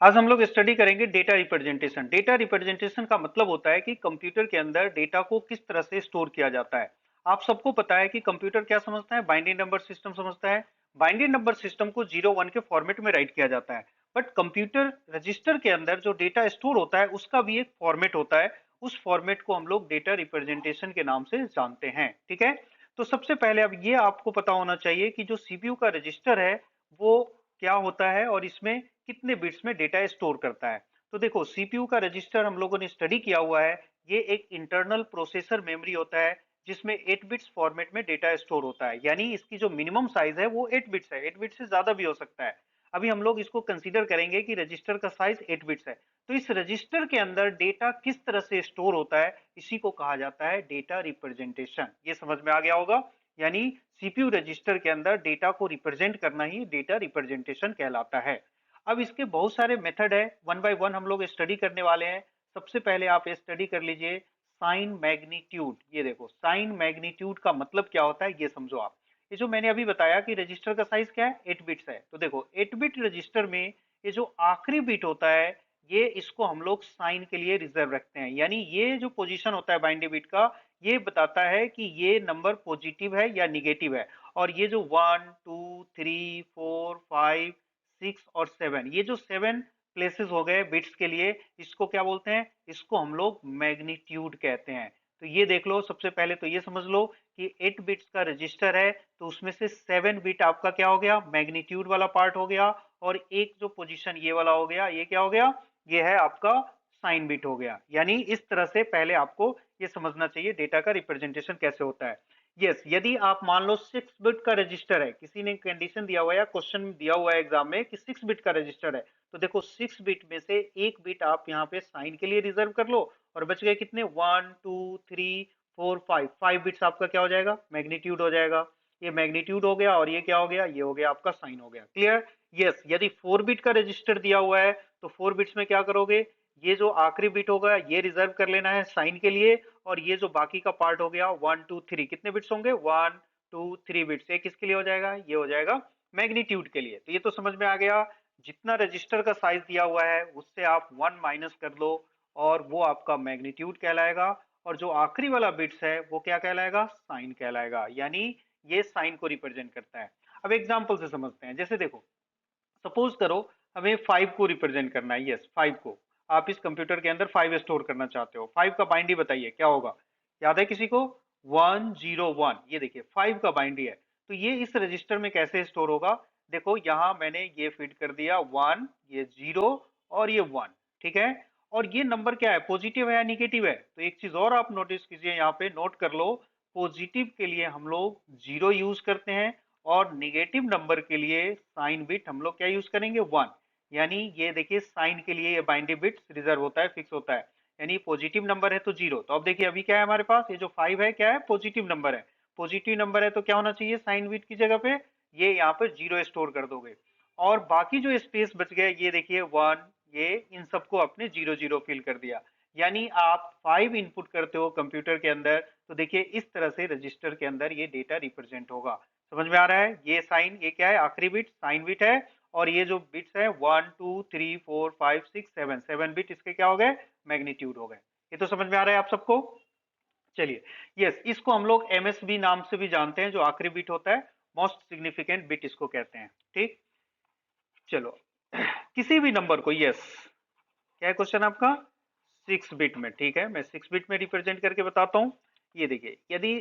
आज हम लोग स्टडी करेंगे डेटा रिप्रेजेंटेशन। डेटा रिप्रेजेंटेशन का मतलब होता है कि कंप्यूटर के अंदर डेटा को किस तरह से स्टोर किया जाता है। आप सबको पता है कि कंप्यूटर क्या समझता है, बाइनरी नंबर सिस्टम समझता है। बाइनरी नंबर सिस्टम को 0 1 के फॉर्मेट में राइट किया जाता है। बट कंप्यूटर रजिस्टर के अंदर जो डेटा स्टोर होता है उसका भी एक फॉर्मेट होता है। उस फॉर्मेट को हम लोग डेटा रिप्रेजेंटेशन के नाम से जानते हैं, ठीक है। तो सबसे पहले अब ये आपको पता होना चाहिए कि जो सीपीयू का रजिस्टर है वो क्या होता है और इसमें कितने बिट्स में डेटा स्टोर करता है। तो देखो, सीपीयू का रजिस्टर हम लोगों ने स्टडी किया हुआ है। ये एक इंटरनल प्रोसेसर मेमोरी होता है जिसमें 8 बिट्स फॉर्मेट में डेटा स्टोर होता है। यानी इसकी जो मिनिमम साइज है वो 8 बिट्स है, 8 बिट्स से ज्यादा भी हो सकता है। अभी हम लोग इसको कंसीडर करेंगे कि रजिस्टर का साइज 8 बिट्स है। तो इस रजिस्टर के अंदर डेटा किस तरह से स्टोर होता है, इसी को कहा जाता है डेटा रिप्रेजेंटेशन। ये समझ में आ गया होगा। यानी सीपीयू रजिस्टर के अंदर डेटा को रिप्रेजेंट करना ही डेटा रिप्रेजेंटेशन कहलाता है। अब इसके बहुत सारे मेथड है, वन बाय वन हम लोग स्टडी करने वाले हैं। सबसे पहले आप स्टडी कर लीजिए साइन मैग्नीट्यूड। ये देखो, साइन मैग्नीट्यूड का मतलब क्या होता है ये समझो आप। ये जो मैंने अभी बताया कि रजिस्टर का साइज क्या है, 8 बिट्स है। तो देखो 8 बिट रजिस्टर में ये जो आखिरी बिट होता है, ये इसको हम लोग साइन के लिए रिजर्व रखते हैं। यानी ये जो पोजीशन होता है बाइनरी बिट का, ये बताता है कि ये नंबर पॉजिटिव है या निगेटिव है। और ये जो 1 2 3 4 5 6 और 7, ये जो 7 प्लेसेस हो गए बिट्स के लिए, इसको क्या बोलते हैं, इसको हम लोग मैग्नीट्यूड कहते हैं। तो ये देख लो, सबसे पहले तो ये समझ लो कि 8 बिट्स का रजिस्टर है, तो उसमें से 7 बिट आपका क्या हो गया, मैग्नीट्यूड वाला पार्ट हो गया। और एक जो पोजीशन ये वाला हो गया, ये क्या हो गया, ये है आपका साइन बिट हो गया। यानी इस तरह से पहले आपको ये समझना चाहिए डेटा का रिप्रेजेंटेशन कैसे होता है। यस, यदि आप मान लो 6 बिट का रजिस्टर है, किसी ने कंडीशन दिया हुआ है या क्वेश्चन दिया हुआ है एग्जाम में कि 6 बिट का रजिस्टर है, तो देखो 6 बिट में से एक बिट आप यहाँ पे साइन के लिए रिजर्व कर लो। और बच गए कितने, 1 2 3 4 5, 5 बिट्स आपका क्या हो जाएगा, मैग्नीट्यूड हो जाएगा। ये मैग्नीट्यूड हो गया और ये क्या हो गया, ये हो गया आपका साइन हो गया। क्लियर। यस, यदि 4 बिट का रजिस्टर दिया हुआ है तो 4 बिट्स में क्या करोगे, ये जो आखिरी बिट होगा ये रिजर्व कर लेना है साइन के लिए। और ये जो बाकी का पार्ट हो गया 1 2 3, कितने बिट्स होंगे, 1 2 3 बिट्स, ये किसके लिए हो जाएगा, ये हो जाएगा मैग्नीट्यूड के लिए। तो ये तो समझ में आ गया। जितना रजिस्टर का साइज दिया हुआ है उससे आप 1 माइनस कर लो और वो आपका मैग्नीट्यूड कहलाएगा। और जो आखिरी वाला बिट्स है वो क्या कहलाएगा, साइन कहलाएगा। यानी ये साइन को रिप्रेजेंट करता है। अब एग्जांपल से समझते हैं। जैसे देखो, सपोज करो हमें 5 को रिप्रेजेंट करना है। यस, 5 को आप इस कंप्यूटर के अंदर 5 स्टोर करना चाहते हो। 5 का बाइंडी बताइए क्या होगा, याद है किसी को, 1 0 1। ये देखिए 5 का बाइंडी है। तो ये इस रजिस्टर में कैसे स्टोर होगा, देखो यहाँ मैंने ये फीड कर दिया 1, ये 0 और ये 1, ठीक है। और ये नंबर क्या है, पॉजिटिव है या निगेटिव है। तो एक चीज और आप नोटिस कीजिए, यहाँ पे नोट कर लो, पॉजिटिव के लिए हम लोग 0 यूज करते हैं और निगेटिव नंबर के लिए साइन बिट हम लोग क्या यूज करेंगे, 1। यानी ये देखिए साइन के लिए ये बाइनरी बिट रिजर्व होता है, फिक्स होता है। यानी पॉजिटिव नंबर है तो 0। तो अब देखिए अभी क्या है हमारे पास, ये जो 5 है क्या है, पॉजिटिव नंबर है। पॉजिटिव नंबर है तो क्या होना चाहिए, साइन बिट की जगह पे ये यहाँ पे 0 स्टोर कर दोगे। और बाकी जो स्पेस बच गए, ये देखिए 1, ये इन सबको अपने 0 0 फिल कर दिया। यानी आप 5 इनपुट करते हो कंप्यूटर के अंदर, तो देखिए इस तरह से रजिस्टर के अंदर ये डेटा रिप्रेजेंट होगा। समझ में आ रहा है। ये साइन, ये क्या है, आखिरी बिट साइन बिट है। और ये जो बिट्स है 1 2 3 4 5 6 7, 7 बिट इसके क्या हो गए, मैग्नीट्यूड हो गए। ये तो समझ में आ रहा है आप सबको। चलिए, यस, इसको हम लोग एमएसबी नाम से भी जानते हैं, जो आखिरी बिट होता है, मोस्ट सिग्निफिकेंट बिट इसको कहते हैं, ठीक। चलो, किसी भी नंबर को, यस, क्या है क्वेश्चन आपका, 6 बिट में, ठीक है। मैं 6 बिट में रिप्रेजेंट करके बताता हूँ। ये देखिए, यदि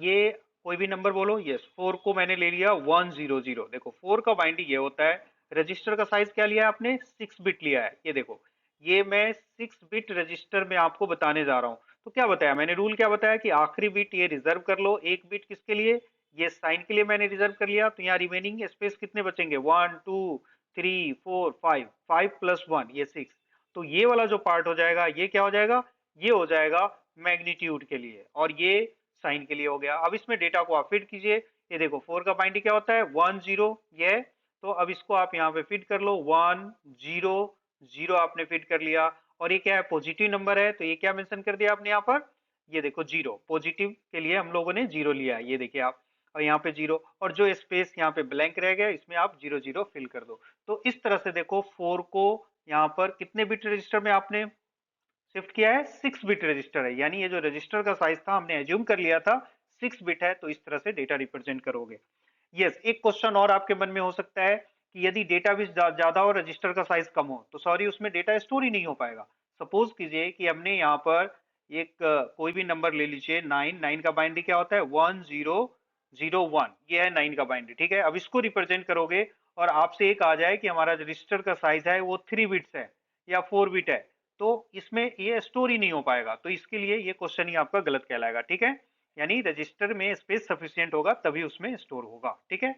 ये कोई भी नंबर बोलो, यस, 4 को मैंने ले लिया 1 0 0। देखो 4 का बाइंडिंग ये होता है। रजिस्टर का साइज क्या लिया है आपने, 6 बिट लिया है। ये देखो, ये मैं 6 बिट रजिस्टर में आपको बताने जा रहा हूँ। तो क्या बताया मैंने, रूल क्या बताया कि आखिरी बिट ये रिजर्व कर लो, एक बिट किसके लिए, ये साइन के लिए मैंने रिजर्व कर लिया। तो यहाँ रिमेनिंग स्पेस कितने बचेंगे, 1 2 3 4 5, 5 प्लस 1 ये 6। तो ये वाला जो पार्ट हो जाएगा ये क्या हो जाएगा, ये हो जाएगा मैग्नीट्यूड के लिए, और ये साइन के लिए हो गया। अब इसमें डेटा को आप फिट कीजिए। ये देखो 4 का बाइंडिंग क्या होता है, 1 0, ये। तो अब इसको आप यहाँ पे फिट कर लो, 1 0 0 आपने फिट कर लिया। और ये क्या है, पॉजिटिव नंबर है, तो ये क्या मेंशन कर दिया आपने यहाँ पर, ये देखो 0, पॉजिटिव के लिए हम लोगों ने 0 लिया है, ये देखिए आप। और यहाँ पे 0, और जो स्पेस यहाँ पे ब्लैंक रह गया इसमें आप 0 0 फिल कर दो। तो इस तरह से देखो 4 को यहाँ पर कितने बिट रजिस्टर में आपने शिफ्ट किया है? 6 बिट रजिस्टर है, यानी ये जो रजिस्टर का साइज था हमने एज्यूम कर लिया था 6 बिट है, तो इस तरह से डेटा रिप्रेजेंट करोगे। यस, एक क्वेश्चन और आपके मन में हो सकता है कि यदि डेटा भी ज्यादा हो, रजिस्टर का साइज कम हो, तो सॉरी उसमें डेटा स्टोर ही नहीं हो पाएगा। सपोज कीजिए कि हमने यहाँ पर एक कोई भी नंबर ले लीजिए, 9, 9 का बाइनरी क्या होता है? 1001, ये है 9 का बाइनरी, ठीक है। अब इसको रिप्रेजेंट करोगे और आपसे एक आ जाए कि हमारा रजिस्टर का साइज है वो 3 बिट्स है या 4 बिट है, तो इसमें ये स्टोर ही नहीं हो पाएगा, तो इसके लिए ये क्वेश्चन ही आपका गलत कहलाएगा, ठीक है। यानी रजिस्टर में स्पेस सफिशिएंट होगा तभी उसमें स्टोर होगा, ठीक है।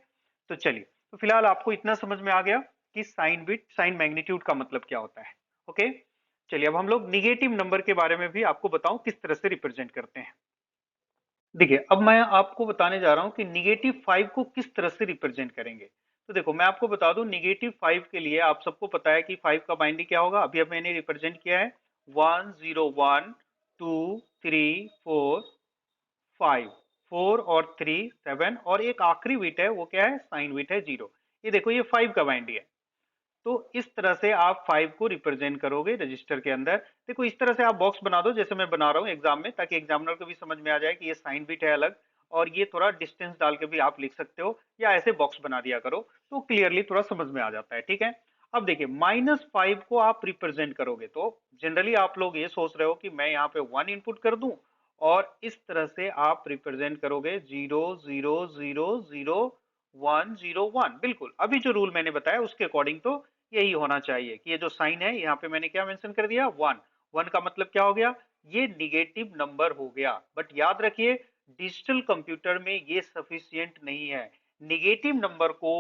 तो चलिए, तो फिलहाल आपको इतना समझ में आ गया कि साइन बिट, साइन मैग्नीट्यूड का मतलब क्या होता है। ओके, चलिए अब हम लोग निगेटिव नंबर के बारे में भी आपको बताऊं किस तरह से रिप्रेजेंट करते हैं। देखिए, अब मैं आपको बताने जा रहा हूं कि -5 को किस तरह से रिप्रेजेंट करेंगे। तो देखो, मैं आपको बता दूं, -5 के लिए आप सबको पता है कि 5 का बाइनरी क्या होगा। अभी अब मैंने रिप्रेजेंट किया है 1 0 1 2 3 4 5, 4 और 3 7, और एक आखिरी बिट है वो क्या है? साइन बिट है 0। ये देखो, ये 5 का बाइनरी है। तो इस तरह से आप 5 को रिप्रेजेंट करोगे रजिस्टर के अंदर। देखो, इस तरह से आप बॉक्स बना दो जैसे मैं बना रहा हूँ एग्जाम में, ताकि एग्जामिनर को भी समझ में आ जाए कि ये साइन बिट है अलग, और ये थोड़ा डिस्टेंस डाल के भी आप लिख सकते हो, या ऐसे बॉक्स बना दिया करो तो क्लियरली थोड़ा समझ में आ जाता है, ठीक है। अब देखिए, -5 को आप रिप्रेजेंट करोगे तो जनरली आप लोग ये सोच रहे हो कि मैं यहाँ पे 1 इनपुट कर दूं, और इस तरह से आप रिप्रेजेंट करोगे 0 0 0 0 1 0 1। बिल्कुल, अभी जो रूल मैंने बताया उसके अकॉर्डिंग तो यही होना चाहिए कि ये जो साइन है यहाँ पे मैंने क्या मेंशन कर दिया? 1। 1 का मतलब क्या हो गया? ये निगेटिव नंबर हो गया। बट याद रखिए, डिजिटल कंप्यूटर में ये सफिशियंट नहीं है। निगेटिव नंबर को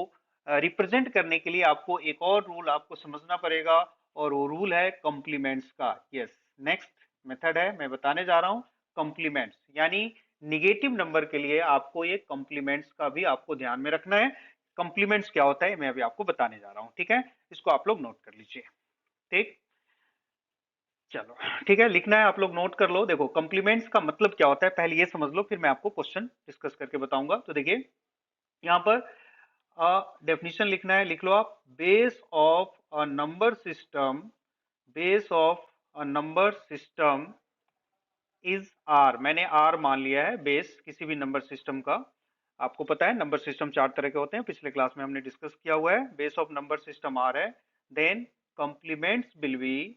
रिप्रेजेंट करने के लिए आपको एक और रूल आपको समझना पड़ेगा, और वो रूल है कॉम्प्लीमेंट्स का। यस, नेक्स्ट मेथड है, मैं बताने जा रहा हूँ कॉम्प्लीमेंट्स। यानी निगेटिव नंबर के लिए आपको ये कॉम्प्लीमेंट्स का भी आपको ध्यान में रखना है। कॉम्प्लीमेंट्स क्या होता है मैं अभी आपको बताने जा रहा हूँ, ठीक है। इसको आप लोग नोट कर लीजिए, ठीक। चलो, ठीक है, लिखना है आप लोग नोट कर लो। देखो, कॉम्प्लीमेंट्स का मतलब क्या होता है पहले ये समझ लो, फिर मैं आपको क्वेश्चन डिस्कस करके बताऊंगा। तो देखिए, यहाँ पर डेफिनेशन लिखना है, लिख लो आप। Base of a number system, base of a number system is R. मैंने आर मान लिया है बेस किसी भी नंबर सिस्टम का। आपको पता है नंबर सिस्टम 4 तरह के होते हैं, पिछले क्लास में हमने डिस्कस किया हुआ है। Base of number system are है। Then complements will be,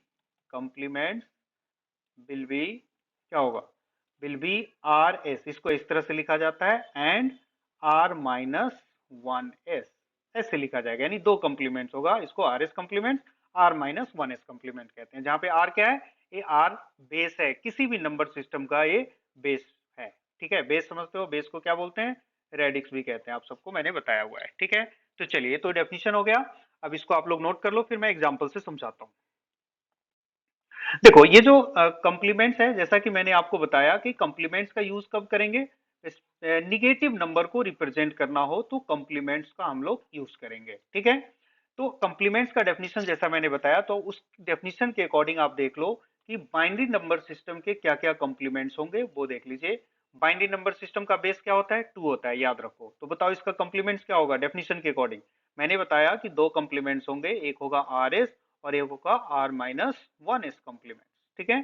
complements will be क्या होगा? विल बी आर एस, इसको इस तरह से लिखा जाता है, एंड आर माइनस 1 एस, ऐसे लिखा जाएगा। यानी दो कॉम्प्लीमेंट्स होगा, इसको R's complement, R minus 1 s complement कहते हैं। जहां पे आर क्या है? ये आर बेस है, किसी भी नंबर सिस्टम का ये बेस है, ठीक है। बेस समझते हो? बेस को क्या बोलते हैं? रेडिक्स भी कहते हैं, आप सबको मैंने बताया हुआ है, ठीक है। तो चलिए, तो डेफिनेशन हो गया। अब इसको आप लोग नोट कर लो, फिर मैं एग्जांपल से समझाता हूँ। देखो, ये जो कॉम्प्लीमेंट्स है, जैसा कि मैंने आपको बताया कि कॉम्प्लीमेंट्स का यूज कब करेंगे? निगेटिव नंबर को रिप्रेजेंट करना हो तो कॉम्प्लीमेंट्स का हम लोग यूज करेंगे, ठीक है। तो कॉम्प्लीमेंट्स का डेफिनेशन जैसा मैंने बताया, तो उस डेफिनेशन के अकॉर्डिंग आप देख लो कि बाइनरी नंबर सिस्टम के क्या क्या कॉम्प्लीमेंट्स होंगे, वो देख लीजिए। बाइनरी नंबर सिस्टम का बेस क्या होता है? 2 होता है, याद रखो। तो बताओ इसका कॉम्प्लीमेंट्स क्या होगा डेफिनेशन के अकॉर्डिंग? मैंने बताया कि दो कॉम्प्लीमेंट्स होंगे, एक होगा आर एस और एक होगा आर माइनस 1 एस कॉम्प्लीमेंट, ठीक है।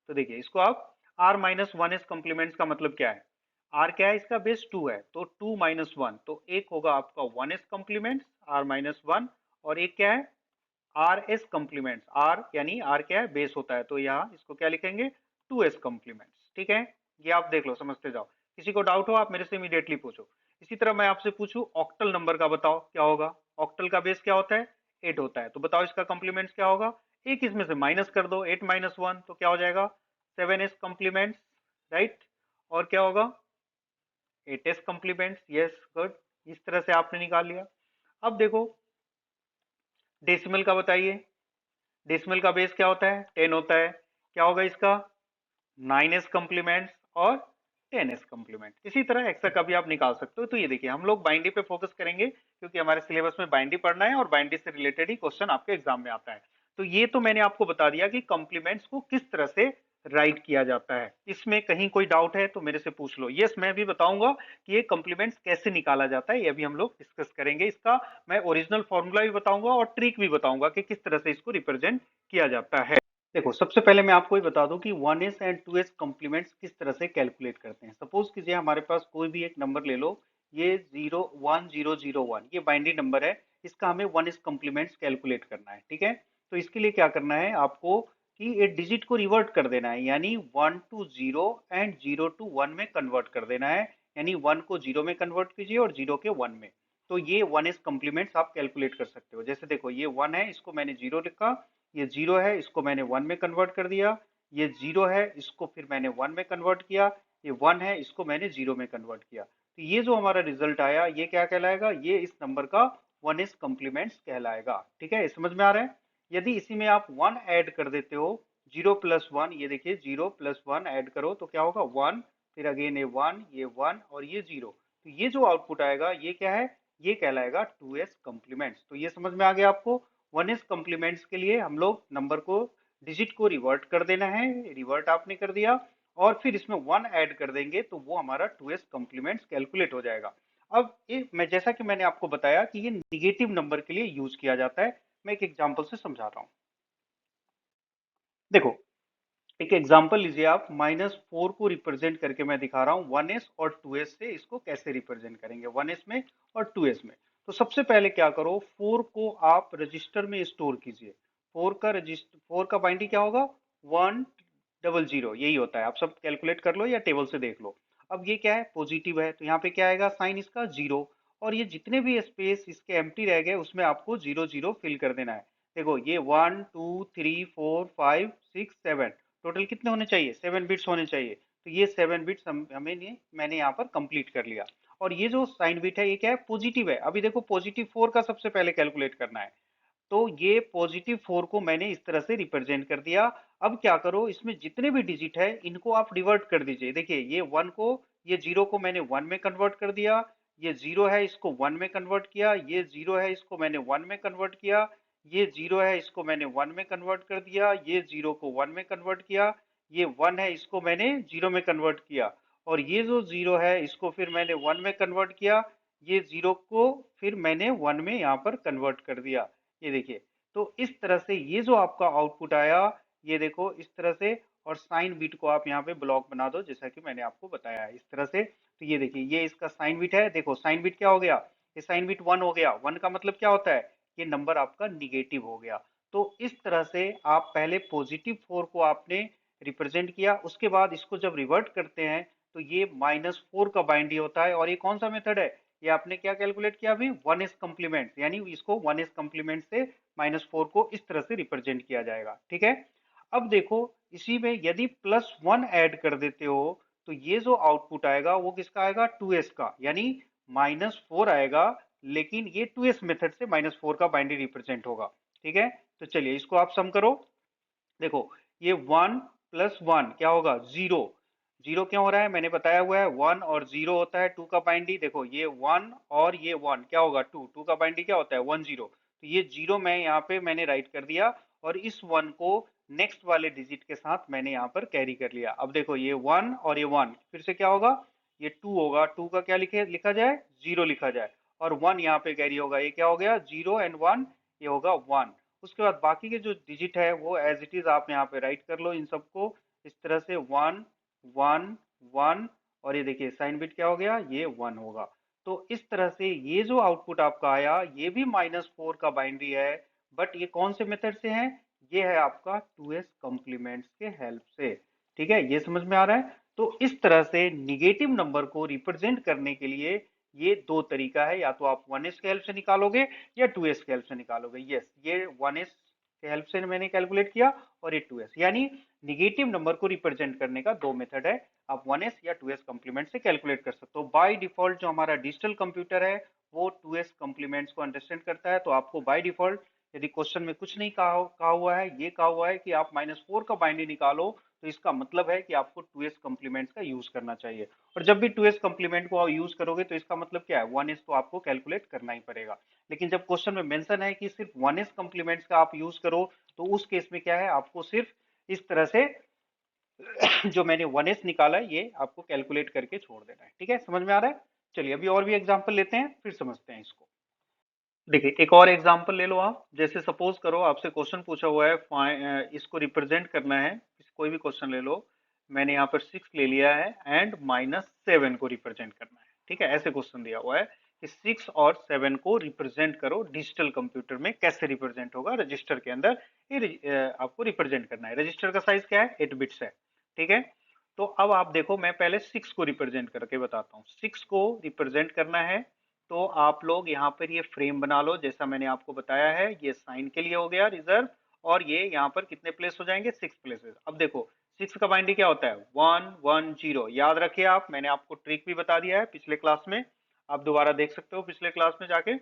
तो देखिए, इसको आप आर माइनस 1 एस कॉम्प्लीमेंट्स का मतलब क्या है? आर क्या है? इसका बेस 2 है, तो 2 माइनस 1, तो एक होगा आपका 1 एस कॉम्प्लीमेंट, आर माइनस 1, और एक क्या है? R's complements. आर यानी आर क्या है? बेस होता है, तो यहाँ इसको क्या लिखेंगे? 2 एस कॉम्प्लीमेंट्स, ठीक है। ये आप देख लो, समझते जाओ। किसी को डाउट हो आप मेरे से इमीडिएटली पूछो। इसी तरह मैं आपसे पूछूं ऑक्टल नंबर का, बताओ क्या होगा? ऑक्टल का बेस क्या होता है? 8 होता है, तो बताओ इसका कॉम्प्लीमेंट्स क्या होगा? एक इसमें से माइनस कर दो, 8 माइनस 1, तो क्या हो जाएगा? 7 एस कॉम्प्लीमेंट्स, राइट। और क्या होगा? 8 एस कॉम्प्लीमेंट्स, यस, गुड। इस तरह से आपने निकाल लिया। अब देखो, डेसिमल का बताइए। डेसिमल का बेस क्या होता है? 10 होता है, क्या होगा इसका? 9 एस कॉम्प्लीमेंट्स और 10 एस कॉम्प्लीमेंट। इसी तरह एक्स्ट्रा का भी आप निकाल सकते हो। तो ये देखिए, हम लोग बाइनरी पे फोकस करेंगे क्योंकि हमारे सिलेबस में बाइनरी पढ़ना है, और बाइनरी से रिलेटेड ही क्वेश्चन आपके एग्जाम में आता है। तो ये तो मैंने आपको बता दिया कि कॉम्प्लीमेंट्स को किस तरह से राइट किया जाता है। इसमें कहीं कोई डाउट है तो मेरे से पूछ लो। यस, मैं भी बताऊंगा कि ये कॉम्प्लीमेंट्स कैसे निकाला जाता है, ये अभी हम लोग डिस्कस करेंगे। इसका मैं ओरिजिनल फॉर्मूला भी बताऊंगा और ट्रिक भी बताऊंगा कि किस तरह से इसको रिप्रेजेंट किया जाता है। देखो, सबसे पहले मैं आपको ये बता दूं कि 1s एंड 2s कॉम्प्लीमेंट्स किस तरह से कैलकुलेट करते हैं। सपोज कीजिए हमारे पास कोई भी एक नंबर ले लो, ये 01001, ये बाइनरी नंबर है, इसका हमें 1s कॉम्प्लीमेंट्स कैलकुलेट करना है। ठीक है, तो इसके लिए क्या करना है आपको कि ये डिजिट को रिवर्ट कर देना है, यानी 1 टू 0 एंड 0 टू 1 में कन्वर्ट कर देना है। यानी 1 को 0 में कन्वर्ट कीजिए और 0 के 1 में। तो ये 1s कॉम्प्लीमेंट्स आप कैलकुलेट कर सकते हो। जैसे देखो, ये 1 है, इसको मैंने 0 लिखा, ये 0 है, इसको मैंने 1 में कन्वर्ट कर दिया, ये 0 है, इसको फिर मैंने 1 में कन्वर्ट किया, ये 1 है, इसको मैंने 0 में कन्वर्ट किया। तो ये जो हमारा रिजल्ट आया, ये क्या कहलाएगा? ये इस नंबर का 1s कॉम्प्लीमेंट्स कहलाएगा। ठीक है, समझ में आ रहा है? यदि इसी में आप 1 ऐड कर देते हो, 0 प्लस 1, ये देखिए 0 प्लस 1 ऐड करो तो क्या होगा? 1, फिर अगेन ये 1, ये 1 और ये 0। तो ये जो आउटपुट आएगा ये क्या है? ये कहलाएगा 2s कॉम्प्लीमेंट्स। तो ये समझ में आ गया आपको? 1s कॉम्प्लीमेंट्स के लिए हम लोग नंबर को, डिजिट को रिवर्ट कर देना है, रिवर्ट आपने कर दिया, और फिर इसमें 1 ऐड कर देंगे तो वो हमारा 2s कॉम्प्लीमेंट्स कैलकुलेट हो जाएगा। अब ये मैं, जैसा कि मैंने आपको बताया कि ये निगेटिव नंबर के लिए यूज किया जाता है, मैं एक एग्जांपल से समझा रहा हूँ। देखो, एक एग्जांपल लीजिए आप, -4 को रिप्रेजेंट करके मैं दिखा रहा हूँ 1s और 2s से। इसको कैसे रिप्रेजेंट करेंगे 1s में और 2s में? तो सबसे पहले क्या करो, 4 को आप रजिस्टर में स्टोर कीजिए। 4 का बाइंडिंग क्या होगा? 100, यही होता है। आप सब कैलकुलेट कर लो या टेबल से देख लो। अब ये क्या है? पॉजिटिव है, तो यहाँ पे क्या आएगा? साइन इसका 0। और ये जितने भी स्पेस इसके एम्प्टी रह गए उसमें आपको 0 0 फिल कर देना है। देखो, ये 1 2 3 4 5 6 7, टोटल कितने होने चाहिए? 7 बिट्स होने चाहिए। तो ये 7 बिट्स हमें नहीं, मैंने यहाँ पर कंप्लीट कर लिया। और ये जो साइन बिट है ये क्या है? पॉजिटिव है। अभी देखो, पॉजिटिव 4 का सबसे पहले कैलकुलेट करना है। तो ये पॉजिटिव 4 को मैंने इस तरह से रिप्रेजेंट कर दिया। अब क्या करो, इसमें जितने भी डिजिट है इनको आप रिवर्ट कर दीजिए। देखिए, ये 1 को, ये 0 को मैंने 1 में कन्वर्ट कर दिया, ये 0 है, इसको 1 में कन्वर्ट किया, ये 0 है, इसको मैंने 1 में कन्वर्ट किया, ये 0 है, इसको मैंने 1 में कन्वर्ट कर दिया, ये 0 को 1 में कन्वर्ट किया, ये 1 है, इसको मैंने 0 में कन्वर्ट किया, और ये जो 0 है इसको फिर मैंने 1 में कन्वर्ट किया, ये 0 को फिर मैंने 1 में यहाँ पर कन्वर्ट कर दिया। ये देखिए, तो इस तरह से ये जो आपका आउटपुट आया, ये देखो इस तरह से। और साइन बिट को आप यहाँ पे ब्लॉक बना दो, जैसा कि मैंने आपको बताया है, इस तरह से। तो ये देखिए, ये इसका साइन बिट है। देखो, साइन बिट क्या हो गया? ये साइन बिट 1 हो गया। 1 का मतलब क्या होता है? ये नंबर आपका निगेटिव हो गया। तो इस तरह से आप पहले पॉजिटिव 4 को आपने रिप्रेजेंट किया, उसके बाद इसको जब रिवर्ट करते हैं तो ये -4 का बाइंडी होता है। और ये कौन सा मेथड है? ये आपने क्या कैलकुलेट किया अभी? 1s कॉम्प्लीमेंट, यानी इसको 1s कॉम्प्लीमेंट से -4 को इस तरह से रिप्रेजेंट किया जाएगा। ठीक है, अब देखो, इसी में यदि +1 ऐड कर देते हो तो ये जो आउटपुट आएगा वो किसका आएगा? 2s का, यानी -4 आएगा, लेकिन ये 2s मेथड से -4 का बाइनरी रिप्रेजेंट होगा। ठीक है, तो चलिए इसको आप सम करो। देखो, ये 1 प्लस 1 क्या होगा? 0। 0 क्यों हो रहा है? मैंने बताया हुआ है, 1 और 0 होता है 2 का बाइंडी। देखो, ये 1 और ये 1 क्या होगा? 2। 2 का बाइंडी क्या होता है? 1 0। तो ये 0 मैं यहाँ पे मैंने राइट कर दिया, और इस 1 को नेक्स्ट वाले डिजिट के साथ मैंने यहाँ पर कैरी कर लिया। अब देखो, ये 1 और ये 1 फिर से क्या होगा? ये 2 होगा। 2 का क्या लिखा जाए? 0 लिखा जाए। और 1 यहाँ पे कैरी होगा, ये क्या हो गया? 0 एंड 1, ये होगा 1। उसके बाद बाकी के जो डिजिट है वो एज इट इज आप यहाँ पे राइट कर लो इन सबको, इस तरह से 1 1 1। और ये देखिए, साइन बिट क्या हो गया? ये 1 होगा। तो इस तरह से ये जो आउटपुट आपका आया, ये भी -4 का बाइनरी है, बट ये कौन से मेथड से है? ये है आपका 2s कॉम्प्लीमेंट्स के हेल्प से। ठीक है, ये समझ में आ रहा है? तो इस तरह से निगेटिव नंबर को रिप्रेजेंट करने के लिए ये दो तरीका है, या तो आप 1s के हेल्प से निकालोगे या 2s के हेल्प से निकालोगे। यस, ये 1s के हेल्प से मैंने कैलकुलेट किया, और ये 2s, यानी निगेटिव नंबर को रिप्रेजेंट करने का दो मेथड है। आप 1s या 2s कॉम्प्लीमेंट से कैलकुलेट कर सकते हो। बाय डिफॉल्ट जो हमारा डिजिटल कंप्यूटर है वो 2s कॉम्प्लीमेंट्स को अंडरस्टैंड करता है। तो आपको बाय डिफॉल्ट, यदि क्वेश्चन में कुछ नहीं कहा हुआ है, ये कहा हुआ है कि आप -4 का बाइनरी निकालो, तो इसका मतलब है कि आपको 2s कॉम्प्लीमेंट्स का यूज करना चाहिए। और जब भी 2s कॉम्प्लीमेंट को यूज करोगे तो इसका मतलब क्या है? 1s तो आपको कैलकुलेट करना ही पड़ेगा। लेकिन जब क्वेश्चन में मेंशन है कि सिर्फ 1s कॉम्प्लीमेंट्स का आप यूज करो, तो उस केस में क्या है? आपको सिर्फ इस तरह से जो मैंने 1s निकाला है ये आपको कैलकुलेट करके छोड़ देना है। ठीक है, समझ में आ रहा है? चलिए अभी और भी एग्जांपल लेते हैं, फिर समझते हैं इसको। देखिए एक और एग्जांपल ले लो आप। जैसे सपोज करो आपसे क्वेश्चन पूछा हुआ है, इसको रिप्रेजेंट करना है। कोई भी क्वेश्चन ले लो, मैंने यहाँ पर 6 ले लिया है एंड -7 को रिप्रेजेंट करना है। ठीक है, ऐसे क्वेश्चन दिया हुआ है कि 6 और 7 को रिप्रेजेंट करो डिजिटल कंप्यूटर में। कैसे रिप्रेजेंट होगा? रजिस्टर के अंदर आपको रिप्रेजेंट करना है। रजिस्टर का साइज क्या है? 8 बिट्स है। ठीक है, तो अब आप देखो, मैं पहले 6 को रिप्रेजेंट करके बताता हूँ। 6 को रिप्रेजेंट करना है तो आप लोग यहाँ पर ये फ्रेम बना लो, जैसा मैंने आपको बताया है। ये साइन के लिए हो गया रिजर्व, और ये यहाँ पर कितने प्लेस हो जाएंगे? 6 प्लेसेस। अब देखो 6 का बाइंडिंग क्या होता है? 1 1 0। याद रखिए आप, मैंने आपको ट्रिक भी बता दिया है पिछले क्लास में, आप दोबारा देख सकते हो पिछले क्लास में जाके।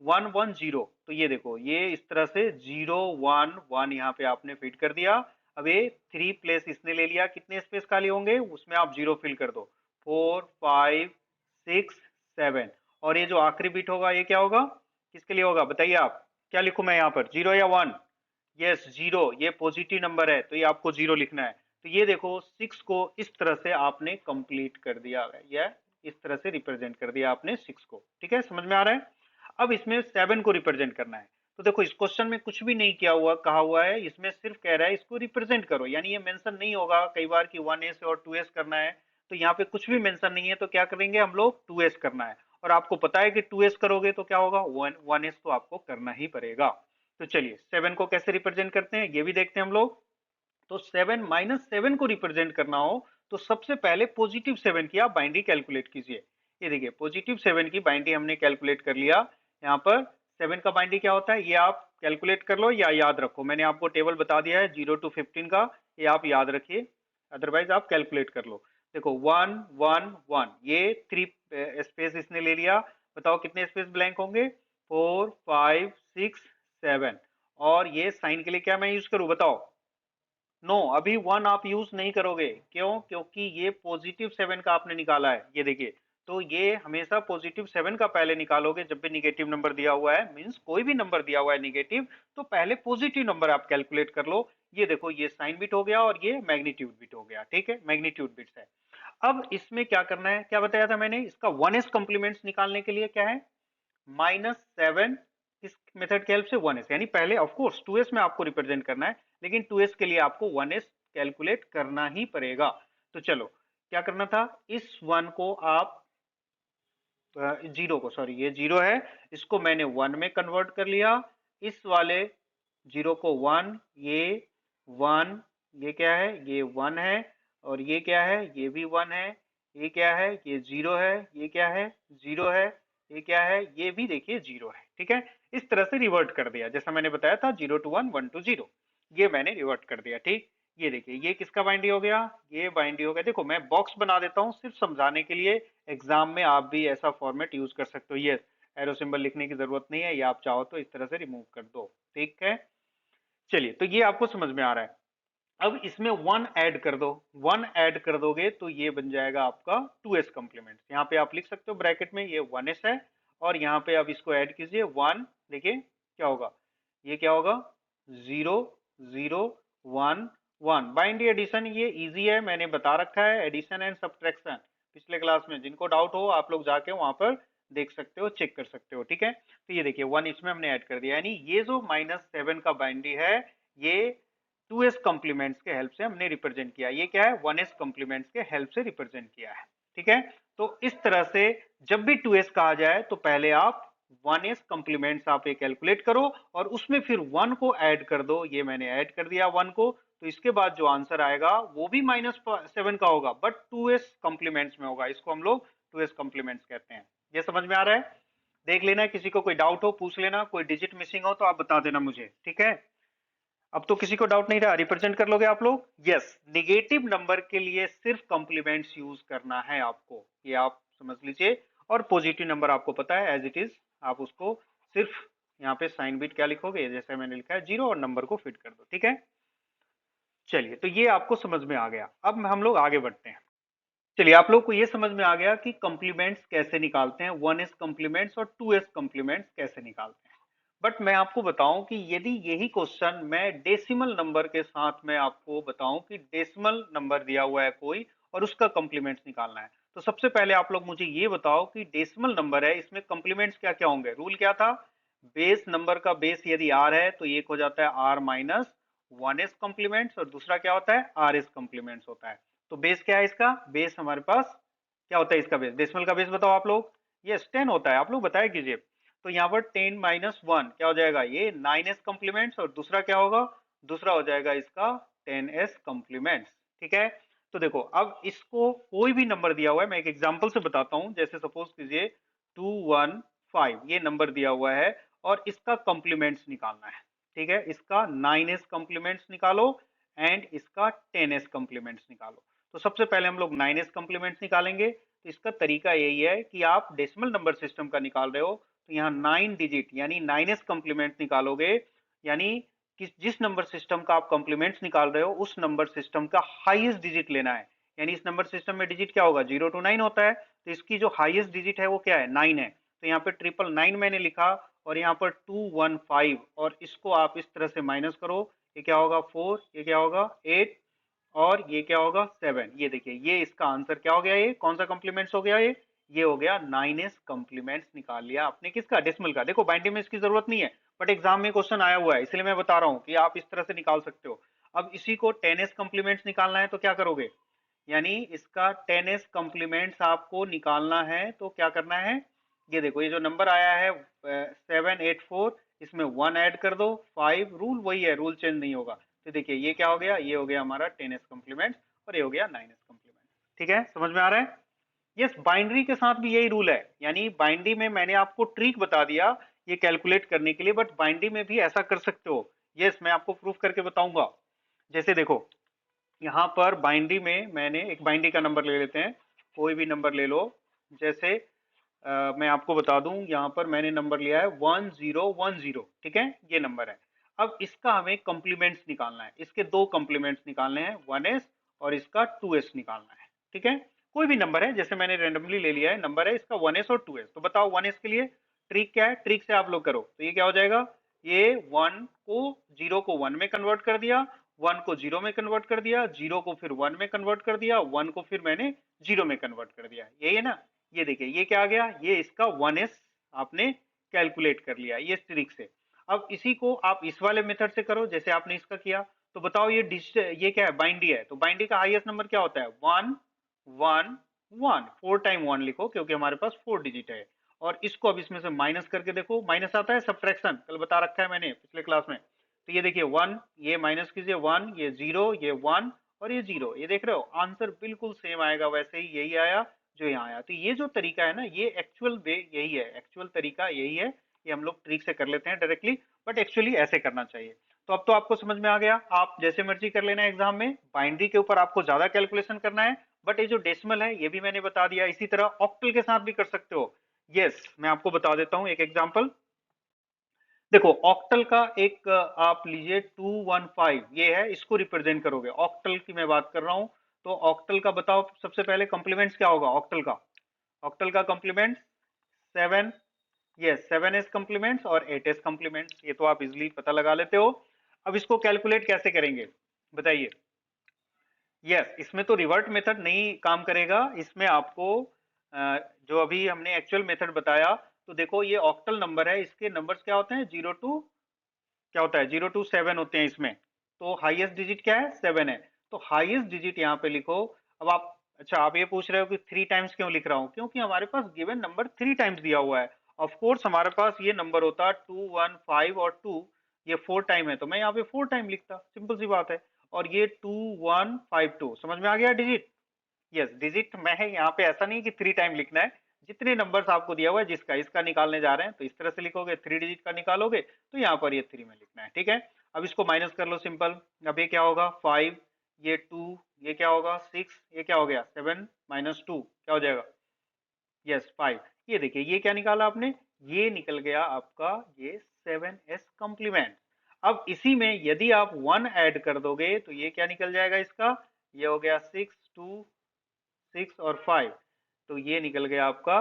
1 1 0, तो ये देखो ये इस तरह से 0 1 1 यहाँ पे आपने फिट कर दिया। अब ये 3 प्लेस इसने ले लिया, कितने स्पेस खाली होंगे उसमें? आप 0 फिल कर दो। 4 5 6 7, और ये जो आखिरी बिट होगा ये क्या होगा? किसके लिए होगा बताइए आप? क्या लिखूं मैं यहाँ पर, 0 या 1? यस 0, ये पॉजिटिव नंबर है तो ये आपको 0 लिखना है। तो ये देखो 6 को इस तरह से आपने कंप्लीट कर दिया है, या इस तरह से रिप्रेजेंट कर दिया आपने 6 को। ठीक है, समझ में आ रहा है? अब इसमें 7 को रिप्रेजेंट करना है। तो देखो इस क्वेश्चन में कुछ भी नहीं किया हुआ, कहा हुआ है, इसमें सिर्फ कह रहा है इसको रिप्रेजेंट करो, यानी ये मेंशन नहीं होगा कई बार कि 1s और 2s करना है। तो यहाँ पे कुछ भी मेंशन नहीं है, तो क्या करेंगे हम लोग? 2s करना है। और आपको पता है कि 2s करोगे तो क्या होगा? 1s तो आपको करना ही पड़ेगा। तो चलिए 7 को कैसे रिप्रेजेंट करते हैं ये भी देखते हैं हम लोग। तो 7 को रिप्रेजेंट करना हो तो सबसे पहले पॉजिटिव 7 की आप बाइंड्री कैलकुलेट कीजिए। ये देखिए पॉजिटिव 7 की बाइंड्री हमने कैलकुलेट कर लिया। यहाँ पर 7 का बाइंड्री क्या होता है ये आप कैलकुलेट कर लो या याद रखो, मैंने आपको टेबल बता दिया है 0 to 15 का, ये आप याद रखिए, अदरवाइज आप कैलकुलेट कर लो। देखो 1 1 1, ये 3 स्पेस इसने ले लिया। बताओ कितने स्पेस ब्लैंक होंगे? 4 5 6 7। और ये साइन के लिए क्या मैं यूज करूं बताओ? नो, अभी 1 आप यूज नहीं करोगे। क्यों? क्योंकि ये पॉजिटिव 7 का आपने निकाला है, ये देखिए। तो ये हमेशा पॉजिटिव 7 का पहले निकालोगे जब भी निगेटिव नंबर दिया हुआ है, मींस कोई भी नंबर दिया हुआ है निगेटिव, तो पहले पॉजिटिव नंबर आप कैलकुलेट कर लो। ये देखो ये साइन बिट हो गया और ये मैग्नीट्यूड बिट हो गया। ठीक है, मैग्नीट्यूड बिट्स है। अब इसमें क्या करना है, क्या बताया था मैंने? इसका 1s कॉम्प्लीमेंट्स निकालने के लिए क्या है? -7, इस मेथड के हेल्प से 1s, यानी पहले ऑफ कोर्स 2s में आपको रिप्रेजेंट करना है, लेकिन 2s के लिए आपको 1s कैलकुलेट करना ही पड़ेगा। तो चलो क्या करना था, इस 1 को आप 0 को, सॉरी ये 0 है, इसको मैंने 1 में कन्वर्ट कर लिया। इस वाले 0 को 1, ये 1, ये क्या है? ये 1 है। और ये क्या है? ये भी 1 है। ये क्या है? ये 0 है। ये क्या है? 0 है। ये क्या है? ये भी देखिए 0 है। ठीक है, इस तरह से रिवर्ट कर दिया, जैसा मैंने बताया था 0 to 1 1 to 0, ये मैंने रिवर्ट कर दिया। ठीक, ये देखिए ये किसका बाइंडी हो गया? ये बाइंडी हो गया। देखो मैं बॉक्स बना देता हूँ सिर्फ समझाने के लिए, एग्जाम में आप भी ऐसा फॉर्मेट यूज कर सकते हो। ये एरो सिंबल लिखने की जरूरत नहीं है, या आप चाहो तो इस तरह से रिमूव कर दो। ठीक है, चलिए तो ये आपको समझ में आ रहा है। अब इसमें 1 ऐड कर दो। 1 ऐड कर दोगे तो ये बन जाएगा आपका 2s कॉम्प्लीमेंट। यहाँ पे आप लिख सकते हो ब्रैकेट में, ये 1s है, और यहाँ पे आप इसको ऐड कीजिए 1। देखिए क्या होगा? ये क्या होगा? 0 0 1 1। बाइंड एडिशन ये इजी है, मैंने बता रखा है, एडिशन एंड सब्ट्रैक्शन पिछले क्लास में। जिनको डाउट हो आप लोग जाके वहां पर देख सकते हो, चेक कर सकते हो। ठीक है, तो ये देखिए 1 इसमें हमने ऐड कर दिया, यानी ये जो -7 का बाइंडी है ये 2s कॉम्प्लीमेंट्स के हेल्प से हमने रिप्रेजेंट किया। ये क्या है? 1s कॉम्प्लीमेंट्स के हेल्प से रिप्रेजेंट किया है। ठीक है, तो इस तरह से जब भी 2s कहा जाए तो पहले आप 1s कॉम्प्लीमेंट्स आप ये कैलकुलेट करो और उसमें फिर 1 को ऐड कर दो। ये मैंने ऐड कर दिया 1 को, तो इसके बाद जो आंसर आएगा वो भी -7 का होगा, बट 2s कॉम्प्लीमेंट्स में होगा। इसको हम लोग 2s कॉम्प्लीमेंट्स कहते हैं। ये समझ में आ रहा है? देख लेना, किसी को कोई डाउट हो पूछ लेना, कोई डिजिट मिसिंग हो तो आप बता देना मुझे। ठीक है, अब तो किसी को डाउट नहीं रहा, रिप्रेजेंट कर लोगे आप लोग? यस, निगेटिव नंबर के लिए सिर्फ कॉम्प्लीमेंट्स यूज करना है आपको, ये आप समझ लीजिए। और पॉजिटिव नंबर आपको पता है एज इट इज, आप उसको सिर्फ यहाँ पे साइन बिट क्या लिखोगे, जैसे मैंने लिखा है 0, और नंबर को फिट कर दो। ठीक है, चलिए तो ये आपको समझ में आ गया। अब हम लोग आगे बढ़ते हैं। चलिए आप लोग को ये समझ में आ गया कि कॉम्प्लीमेंट्स कैसे निकालते हैं, 1s कॉम्प्लीमेंट्स और 2s कॉम्प्लीमेंट्स कैसे निकालते हैं। बट मैं आपको बताऊं कि यदि यही क्वेश्चन मैं डेसिमल नंबर के साथ में आपको बताऊं कि डेसिमल नंबर दिया हुआ है कोई और उसका कॉम्प्लीमेंट्स निकालना है, तो सबसे पहले आप लोग मुझे ये बताओ कि डेसिमल नंबर है, इसमें कॉम्प्लीमेंट्स क्या क्या होंगे। रूल क्या था, बेस नंबर का बेस यदि आर है तो एक हो जाता है R minus one's complements और दूसरा क्या होता है आर एस कॉम्प्लीमेंट्स होता है। तो बेस क्या है इसका, बेस हमारे पास क्या होता है इसका बेस, डेसिमल का बेस बताओ आप लोग। यस 10 होता है, आप लोग बताया कीजिए। तो यहाँ पर 10 माइनस वन क्या हो जाएगा, ये 9s कॉम्प्लीमेंट्स और दूसरा क्या होगा, दूसरा हो जाएगा इसका 10s कॉम्प्लीमेंट्स। ठीक है, तो देखो अब इसको कोई भी नंबर दिया हुआ है, मैं एक एग्जांपल से बताता हूँ। जैसे सपोज कीजिए 215 ये नंबर दिया हुआ है और इसका कॉम्प्लीमेंट्स निकालना है। ठीक है, इसका 9s कॉम्प्लीमेंट्स निकालो एंड इसका 10s कॉम्प्लीमेंट्स निकालो। तो सबसे पहले हम लोग 9s कॉम्प्लीमेंट्स निकालेंगे। तो इसका तरीका यही है कि आप डेसिमल नंबर सिस्टम का निकाल रहे हो तो यहाँ 9 डिजिट यानी 9s कॉम्प्लीमेंट निकालोगे, यानी कि जिस नंबर सिस्टम का आप कॉम्प्लीमेंट्स निकाल रहे हो उस नंबर सिस्टम का हाईएस्ट डिजिट लेना है। यानी इस नंबर सिस्टम में डिजिट क्या होगा, 0 to 9 होता है, तो इसकी जो हाईएस्ट डिजिट है वो क्या है, 9 है। तो यहाँ पे 999 मैंने लिखा और यहाँ पर 215 और इसको आप इस तरह से माइनस करो। ये क्या होगा 4, ये क्या होगा 8 और ये क्या होगा 7। ये देखिए ये इसका आंसर क्या हो गया, ये कौन सा कॉम्प्लीमेंट्स हो गया, ये हो गया 9s कॉम्प्लीमेंट्स निकाल लिया आपने किसका, डेसिमल का। देखो बाइंडिंग में इसकी जरूरत नहीं है बट एग्जाम में क्वेश्चन आया हुआ है इसलिए मैं बता रहा हूँ कि आप इस तरह से निकाल सकते हो। अब इसी को 10s कॉम्प्लीमेंट्स निकालना है तो क्या करोगे, यानी इसका 10s कॉम्प्लीमेंट्स आपको निकालना है तो क्या करना है, ये देखो ये जो नंबर आया है 784, इसमें 1 ऐड कर दो, 5, रूल वही है, रूल चेंज नहीं होगा। तो देखिए ये क्या हो गया, ये हो गया हमारा 10s कॉम्प्लीमेंट्स और ये हो गया 9s कॉम्प्लीमेंट। ठीक है, समझ में आ रहा है। यस, बाइनरी के साथ भी यही रूल है, यानी बाइनरी में मैंने आपको ट्रिक बता दिया ये कैलकुलेट करने के लिए, बट बाइनरी में भी ऐसा कर सकते हो। यस, मैं आपको प्रूफ करके बताऊंगा। जैसे देखो यहाँ पर बाइनरी में मैंने एक बाइनरी का नंबर ले लेते हैं, कोई भी नंबर ले लो। जैसे मैं आपको बता दूं यहाँ पर मैंने नंबर लिया है 1010, ठीक है ये नंबर है। अब इसका हमें कॉम्प्लीमेंट्स निकालना है, इसके दो कॉम्प्लीमेंट्स निकालने हैं, 1s और इसका 2s निकालना है। ठीक है, कोई भी नंबर है, जैसे मैंने रेंडमली ले लिया है नंबर है इसका 1s और 2s। तो बताओ 1s के लिए ट्रिक क्या है, ट्रिक से आप लोग करो तो ये क्या हो जाएगा, ये 1 को 0 को 1 में कन्वर्ट कर दिया, 1 को 0 में कन्वर्ट कर दिया, 0 को फिर 1 में कन्वर्ट कर दिया, 1 को फिर मैंने 0 में कन्वर्ट कर दिया, यही है ना। ये देखिए ये क्या आ गया, ये इसका 1s आपने कैलकुलेट कर लिया ये ट्रिक से। अब इसी को आप इस वाले मेथड से करो जैसे आपने इसका किया। तो बताओ ये ये क्या है, बाइंडी है, तो बाइंडी का हाईएस्ट नंबर क्या होता है, 1 1 1, 4 टाइम 1 लिखो क्योंकि हमारे पास 4 डिजिट है। और इसको अब इसमें से माइनस करके देखो, माइनस आता है सब्ट्रैक्शन, कल बता रखा है मैंने पिछले क्लास में। तो ये देखिए 1, ये माइनस कीजिए 1, ये 0, ये 1 और ये 0, ये देख रहे हो आंसर बिल्कुल सेम आएगा, वैसे ही यही आया जो यहाँ आया। तो ये जो तरीका है ना, ये एक्चुअल वे यही है, एक्चुअल तरीका यही है। ये हम लोग ट्रिक से कर लेते हैं डायरेक्टली, बट एक्चुअली ऐसे करना चाहिए। तो अब तो आपको समझ में आ गया, आप जैसे मर्जी कर लेना एग्जाम में, बाइनरी के ऊपर आपको ज्यादा कैलकुलेशन करना है, बट ये जो डेसिमल है ये भी मैंने बता दिया। इसी तरह ऑक्टल के साथ भी कर सकते हो। यस, मैं आपको बता देता हूँ एक एग्जाम्पल। देखो ऑक्टल का एक आप लीजिए 215, ये है, इसको रिप्रेजेंट करोगे, ऑक्टल की मैं बात कर रहा हूँ। तो ऑक्टल का बताओ सबसे पहले कॉम्प्लीमेंट्स क्या होगा ऑक्टल का, ऑक्टल का कॉम्प्लीमेंट 7, यस 7s कॉम्प्लीमेंट्स और 8s कॉम्प्लीमेंट्स, ये तो आप इजिली पता लगा लेते हो। अब इसको कैलकुलेट कैसे करेंगे बताइए। यस, इसमें तो रिवर्ट मेथड नहीं काम करेगा, इसमें आपको जो अभी हमने एक्चुअल मेथड बताया। तो देखो ये ऑक्टल नंबर है, इसके नंबर्स क्या होते हैं, 0 टू क्या होता है, 0 to 7 होते हैं इसमें। तो हाईएस्ट डिजिट क्या है, 7 है। तो हाईएस्ट डिजिट यहाँ पे लिखो। अब आप अच्छा आप ये पूछ रहे हो कि 3 टाइम्स क्यों लिख रहा हूँ, क्योंकि हमारे पास गिवन नंबर 3 टाइम्स दिया हुआ है। ऑफ कोर्स हमारे पास ये नंबर होता 215 और 2, ये 4 टाइम है तो मैं यहाँ पे 4 टाइम लिखता, सिंपल सी बात है। और ये 2152 समझ में आ गया डिजिट। यस, डिजिट में है यहाँ पे, ऐसा नहीं कि 3 टाइम लिखना है। जितने नंबर्स आपको दिया हुआ है जिसका इसका निकालने जा रहे हैं तो इस तरह से लिखोगे, 3 डिजिट का निकालोगे तो यहाँ पर ये 3 में लिखना है। ठीक है, अब इसको माइनस कर लो सिंपल। अब ये क्या होगा 5, ये 2, ये क्या होगा 6, ये क्या हो गया 7 माइनस 2 क्या हो जाएगा, यस 5। ये देखिए ये क्या निकाला आपने, ये निकल गया आपका ये 7s कॉम्प्लीमेंट। अब इसी में यदि आप 1 ऐड कर दोगे तो ये क्या निकल जाएगा इसका, ये हो गया 6, 2, 6 और 5, तो ये निकल गया आपका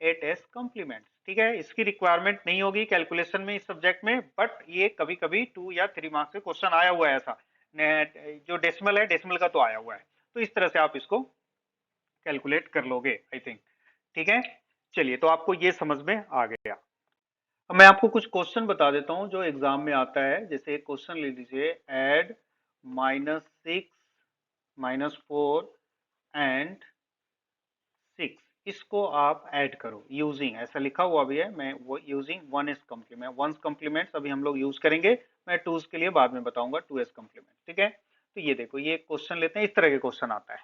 8s कॉम्प्लीमेंट। ठीक है, इसकी रिक्वायरमेंट नहीं होगी कैलकुलेशन में इस सब्जेक्ट में, बट ये कभी कभी 2 या 3 मार्क्स से क्वेश्चन आया हुआ है ऐसा। जो डेसिमल है, डेसिमल का तो आया हुआ है, तो इस तरह से आप इसको कैलकुलेट कर लोगे आई थिंक। ठीक है, चलिए, तो आपको ये समझ में आ गया। अब मैं आपको कुछ क्वेश्चन बता देता हूँ जो एग्जाम में आता है। जैसे एक क्वेश्चन ले लीजिए, एड -6 -4 एंड 6, इसको आप ऐड करो यूजिंग, ऐसा लिखा हुआ भी है, मैं वो using 1s complement, 1s compliments अभी हम लोग यूज करेंगे, मैं 2s के लिए बाद में बताऊंगा 2s कॉम्प्लीमेंट। ठीक है, तो ये देखो, ये क्वेश्चन लेते हैं, इस तरह के क्वेश्चन आता है।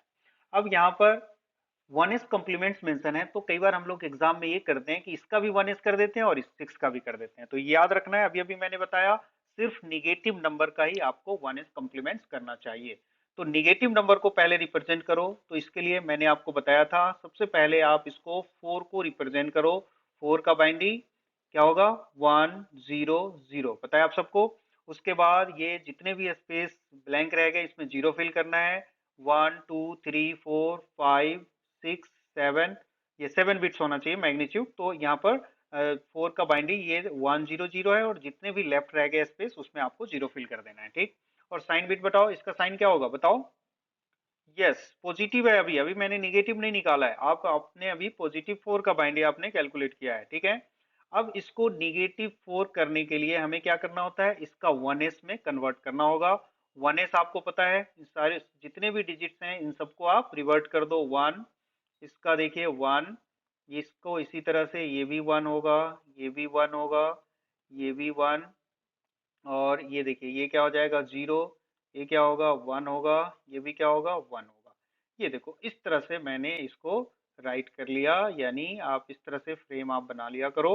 अब यहाँ पर 1s कॉम्प्लीमेंट्स मेंशन है, तो कई बार हम लोग एग्जाम में ये करते हैं कि इसका भी 1s कर देते हैं और इस 6 का भी कर देते हैं, तो ये याद रखना है। अभी अभी मैंने बताया सिर्फ निगेटिव नंबर का ही आपको 1s कॉम्प्लीमेंट्स करना चाहिए। तो निगेटिव नंबर को पहले रिप्रेजेंट करो, तो इसके लिए मैंने आपको बताया था, सबसे पहले आप इसको 4 को रिप्रेजेंट करो। 4 का बाइंडिंग क्या होगा, 1 0 0, पता है आप सबको। उसके बाद ये जितने भी स्पेस ब्लैंक रह गए इसमें जीरो फिल करना है। 1 2 3 4 5 6 7, ये 7 बिट्स होना चाहिए मैग्नीट्यूड, तो यहाँ पर 4 का बाइंडिंग ये 1 0 0 है, और जितने भी लेफ्ट रह गए स्पेस उसमें आपको जीरो फिल कर देना है। ठीक, और साइन बिट बताओ, इसका साइन क्या होगा बताओ। यस, पॉजिटिव है, अभी अभी मैंने निगेटिव नहीं निकाला है, आपने अभी +4 का बाइंडिंग आपने कैलकुलेट किया है। ठीक है, अब इसको -4 करने के लिए हमें क्या करना होता है, इसका 1s में कन्वर्ट करना होगा। 1s आपको पता है, सारे जितने भी डिजिट्स हैं इन सबको आप रिवर्ट कर दो 1, इसका देखिए 1, इसको इसी तरह से ये भी 1 होगा, ये भी 1 होगा, ये भी 1, और ये देखिए ये क्या हो जाएगा 0, ये क्या होगा 1 होगा, ये भी क्या होगा 1 होगा। ये देखो, इस तरह से मैंने इसको राइट कर लिया, यानी आप इस तरह से फ्रेम आप बना लिया करो,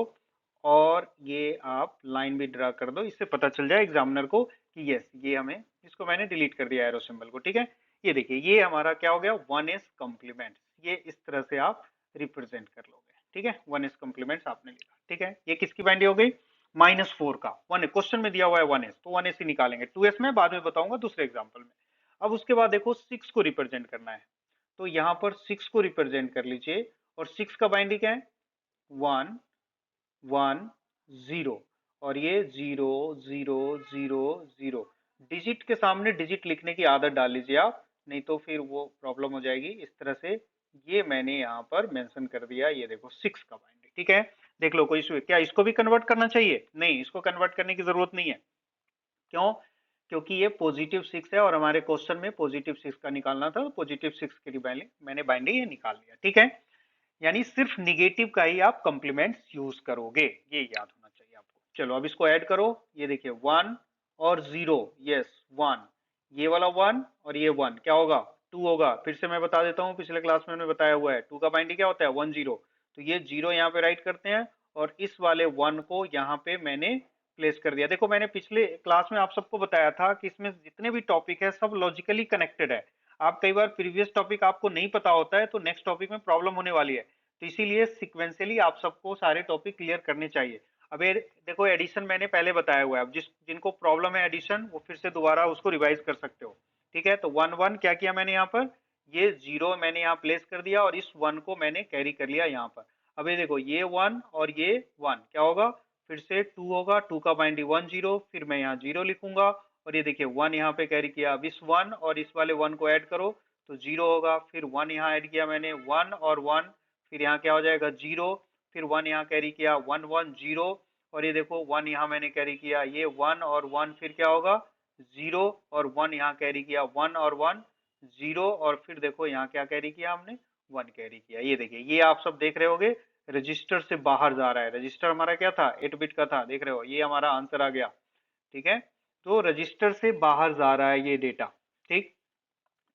और ये आप लाइन भी ड्रा कर दो, इससे पता चल जाए एग्जामिनर को कि यस ये हमें, इसको मैंने डिलीट कर दिया एरो सिंबल को। ठीक है, ये देखिए ये हमारा क्या हो गया, 1s कॉम्प्लीमेंट, ये इस तरह से आप रिप्रेजेंट कर लोगे। ठीक है, 1s कॉम्प्लीमेंट्स आपने लिखा। ठीक है, ये किसकी बाइंडिंग हो गई, -4 का। वन क्वेश्चन में दिया हुआ है 1s, तो 1s ही निकालेंगे, 2s में बाद में बताऊंगा दूसरे एग्जाम्पल में। अब उसके बाद देखो 6 को रिप्रेजेंट करना है, तो यहाँ पर 6 को रिप्रेजेंट कर लीजिए, और 6 का बाइंडिंग क्या है, 1 1 0, और ये 0 0 0 0। डिजिट के सामने डिजिट लिखने की आदत डाल लीजिए आप, नहीं तो फिर वो प्रॉब्लम हो जाएगी। इस तरह से ये मैंने यहाँ पर मेंशन कर दिया, ये देखो 6 का बाइंडिंग। ठीक है, देख लो कोई इशू है क्या, इसको भी कन्वर्ट करना चाहिए, नहीं इसको कन्वर्ट करने की जरूरत नहीं है। क्यों, क्योंकि ये +6 है, और हमारे क्वेश्चन में +6 का निकालना था, तो +6 की बाइंडिंग मैंने बाइंडिंग ये निकाल लिया। ठीक है, यानी सिर्फ निगेटिव का ही आप कॉम्प्लीमेंट्स यूज करोगे, ये याद होना चाहिए आपको। चलो अब इसको ऐड करो, ये देखिए 1 और 0, यस 1, ये वाला 1 और ये 1 क्या होगा, 2 होगा। फिर से मैं बता देता हूँ, पिछले क्लास में मैंने बताया हुआ है, 2 का बाइंडिंग क्या होता है 1 0, तो ये 0 यहाँ पे राइट करते हैं, और इस वाले 1 को यहाँ पे मैंने प्लेस कर दिया। देखो मैंने पिछले क्लास में आप सबको बताया था कि इसमें जितने भी टॉपिक है सब लॉजिकली कनेक्टेड है। आप कई बार प्रीवियस टॉपिक आपको नहीं पता होता है, तो नेक्स्ट टॉपिक में प्रॉब्लम होने वाली है, तो इसीलिए सिक्वेंशियली आप सबको सारे टॉपिक क्लियर करने चाहिए। अब ये देखो एडिशन मैंने पहले बताया हुआ है, अब जिनको प्रॉब्लम है एडिशन वो फिर से दोबारा उसको रिवाइज कर सकते हो। ठीक है, तो 1 1 क्या किया मैंने यहाँ पर, ये 0 मैंने यहाँ प्लेस कर दिया, और इस 1 को मैंने कैरी कर लिया यहाँ पर। अब ये देखो ये 1 और ये 1 क्या होगा, फिर से 2 होगा, 2 का बाइंडिंग 1 0, फिर मैं यहाँ 0 लिखूंगा, और ये देखिए 1 यहाँ पे कैरी किया। अब इस 1 और इस वाले 1 को ऐड करो तो 0 होगा, फिर 1 यहाँ ऐड किया मैंने, 1 और 1, फिर यहाँ क्या हो जाएगा 0, फिर 1 यहाँ कैरी किया 1 1 0, और ये देखो 1 यहाँ मैंने कैरी किया, ये 1 और 1 फिर क्या होगा 0, और 1 यहाँ कैरी किया 1 और 1 0, और फिर देखो यहाँ क्या कैरी किया हमने 1 कैरी किया। ये देखिए ये आप सब देख रहे होगे रजिस्टर से बाहर जा रहा है, रजिस्टर हमारा क्या था 8 बिट का था, देख रहे हो ये हमारा आंसर आ गया। ठीक है, तो रजिस्टर से बाहर जा रहा है ये डेटा। ठीक,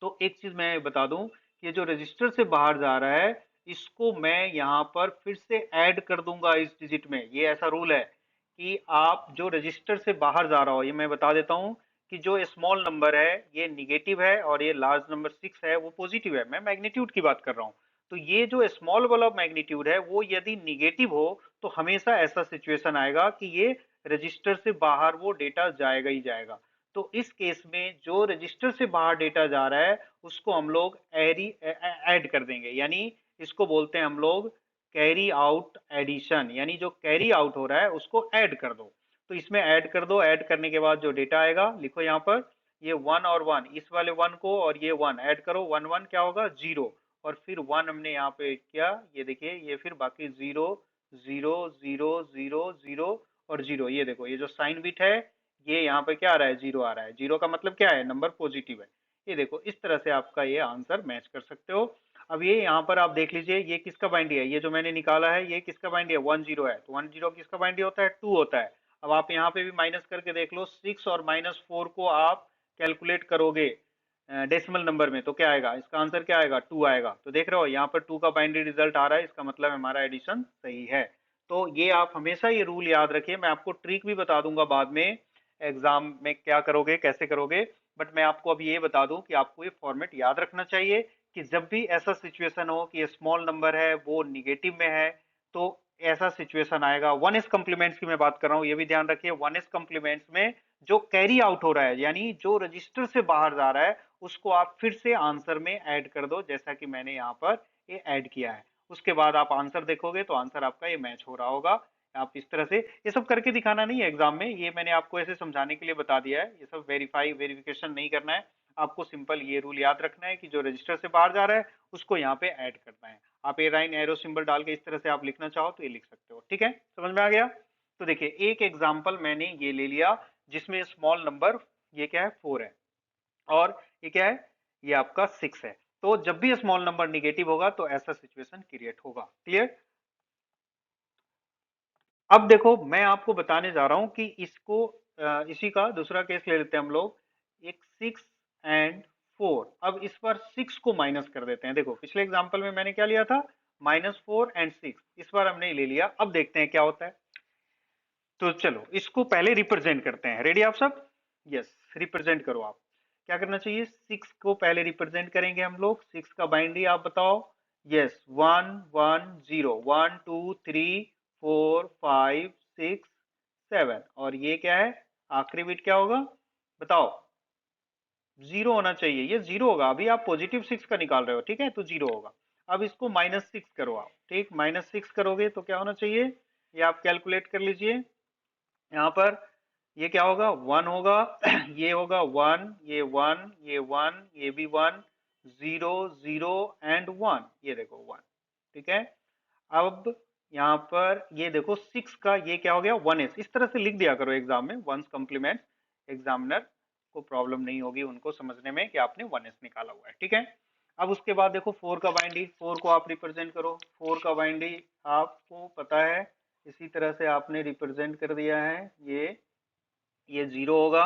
तो एक चीज मैं बता दूं, ये जो रजिस्टर से बाहर जा रहा है इसको मैं यहाँ पर फिर से ऐड कर दूंगा इस डिजिट में। ये ऐसा रूल है कि आप जो रजिस्टर से बाहर जा रहा हो, ये मैं बता देता हूँ कि जो स्मॉल नंबर है ये निगेटिव है, और ये लार्ज नंबर 6 है वो पॉजिटिव है, मैं मैग्नीट्यूड की बात कर रहा हूँ। तो ये जो स्मॉल वाला मैग्नीट्यूड है वो यदि निगेटिव हो तो हमेशा ऐसा सिचुएशन आएगा कि ये रजिस्टर से बाहर वो डेटा जाएगा ही जाएगा। तो इस केस में जो रजिस्टर से बाहर डेटा जा रहा है उसको हम लोग ऐड कर देंगे, यानी इसको बोलते हैं हम लोग कैरी आउट एडिशन, यानी जो कैरी आउट हो रहा है उसको ऐड कर दो। तो इसमें ऐड कर दो, ऐड करने के बाद जो डेटा आएगा लिखो यहाँ पर, ये 1 और 1, इस वाले 1 को और ये 1 ऐड करो, 1 1 क्या होगा 0, और फिर 1 हमने यहाँ पे किया, ये देखिए ये फिर बाकी 0 0 0 0 0 और 0, ये देखो ये जो साइन बिट है ये यहाँ पे क्या आ रहा है 0 आ रहा है। 0 का मतलब क्या है, नंबर पॉजिटिव है। ये देखो इस तरह से आपका ये आंसर मैच कर सकते हो। अब ये यहाँ पर आप देख लीजिए ये किसका बाइंडी है, ये जो मैंने निकाला है ये किसका बाइंडी है, 1 0 है, तो 1 0 किसका बाइंडी होता है, 2 होता है। अब आप यहाँ पे भी माइनस करके देख लो, 6 और -4 को आप कैलकुलेट करोगे डेसिमल नंबर में तो क्या आएगा, इसका आंसर क्या आएगा 2 आएगा। तो देख रहे हो यहाँ पर 2 का बाइनरी रिजल्ट आ रहा है, इसका मतलब हमारा एडिशन सही है। तो ये आप हमेशा ये रूल याद रखिए, मैं आपको ट्रिक भी बता दूंगा बाद में एग्जाम में क्या करोगे कैसे करोगे, बट मैं आपको अभी ये बता दूं कि आपको ये फॉर्मेट याद रखना चाहिए कि जब भी ऐसा सिचुएशन हो कि ये स्मॉल नंबर है वो निगेटिव में है, तो ऐसा सिचुएशन आएगा। वन एस कॉम्प्लीमेंट्स की मैं बात कर रहा हूँ, ये भी ध्यान रखिए, वन एस कॉम्प्लीमेंट्स में जो कैरी आउट हो रहा है यानी जो रजिस्टर से बाहर जा रहा है उसको आप फिर से आंसर में ऐड कर दो, जैसा कि मैंने यहाँ पर ये ऐड किया है। उसके बाद आप आंसर देखोगे तो आंसर आपका ये मैच हो रहा होगा। आप इस तरह से, ये सब करके दिखाना नहीं है एग्जाम में, ये मैंने आपको ऐसे समझाने के लिए बता दिया है, ये सब वेरिफिकेशन नहीं करना है। आपको सिंपल ये रूल याद रखना है कि जो रजिस्टर से बाहर जा रहा है उसको यहाँ पे ऐड करना है। आप ए लाइन एरो सिंबल डाल के इस तरह से आप लिखना चाहो तो ये लिख सकते हो। ठीक है, समझ में आ गया। तो देखिए एक एग्जाम्पल मैंने ये ले लिया जिसमें स्मॉल नंबर ये क्या है 4 है, और ये क्या है ये आपका 6 है। तो जब भी स्मॉल नंबर निगेटिव होगा तो ऐसा सिचुएशन क्रिएट होगा। क्लियर। अब देखो मैं आपको बताने जा रहा हूं कि इसको इसी का दूसरा केस ले लेते हैं हम लोग, एक 6 और 4। अब इस बार 6 को माइनस कर देते हैं। देखो पिछले एग्जांपल में मैंने क्या लिया था, -4 और 6, इस बार हमने ले लिया। अब देखते हैं क्या होता है। तो चलो इसको पहले रिप्रेजेंट करते हैं। रेडी आप सब, यस रिप्रेजेंट करो आप। क्या करना चाहिए, 6 को पहले रिप्रेजेंट करेंगे हम लोग। 6 का बाइनरी आप बताओ। यस 1 1 0, 1 2 3 4 5 6 7, और ये क्या है आखिरी बिट क्या होगा बताओ, 0 होना चाहिए, ये 0 होगा। अभी आप +6 का निकाल रहे हो, ठीक है, तो 0 होगा। अब इसको -6 करो आप, ठीक, -6 करोगे तो क्या होना चाहिए, ये आप कैलकुलेट कर लीजिए। यहाँ पर ये क्या होगा 1 होगा ये होगा 1, ये 1, ये 1, ये भी 1, 0 0 एंड 1, ये देखो 1। ठीक है, अब यहाँ पर ये देखो 6 का ये क्या हो गया 1s, इस तरह से लिख दिया करो एग्जाम में वंस कॉम्प्लीमेंट, एग्जामिनर को प्रॉब्लम नहीं होगी उनको समझने में कि आपने 1s निकाला हुआ है। ठीक है, अब उसके बाद देखो 4 का बाइंडी, 4 को आप रिप्रेजेंट करो। 4 का बाइंडी आपको पता है, इसी तरह से आपने रिप्रेजेंट कर दिया है। ये 0 होगा,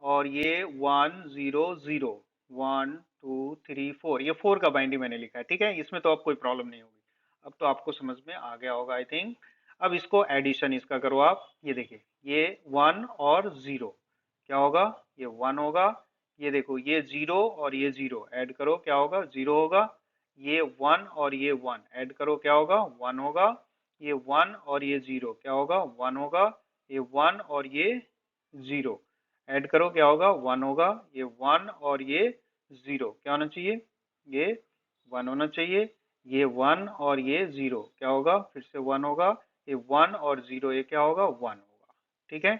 और ये 1 0 0, 1 2 3 4, ये 4 का बाइंडी मैंने लिखा है। ठीक है, इसमें तो अब कोई प्रॉब्लम नहीं होगी, अब तो आपको समझ में आ गया होगा आई थिंक। अब इसको एडिशन इसका करो आप, ये देखिए ये 1 और 0 क्या होगा, ये 1 होगा। ये देखो ये 0 और ये 0 ऐड करो क्या होगा 0 होगा। ये 1 और ये 1 ऐड करो क्या होगा 1 होगा। ये 1 और ये 0 क्या होगा 1 होगा। ये 1 और ये 0 ऐड करो क्या होगा 1 होगा। ये 1 और ये 0 क्या होना चाहिए, ये 1 होना चाहिए। ये 1 और ये 0 क्या होगा, फिर से 1 होगा। ये 1 और 0 ये क्या होगा 1 होगा। ठीक है,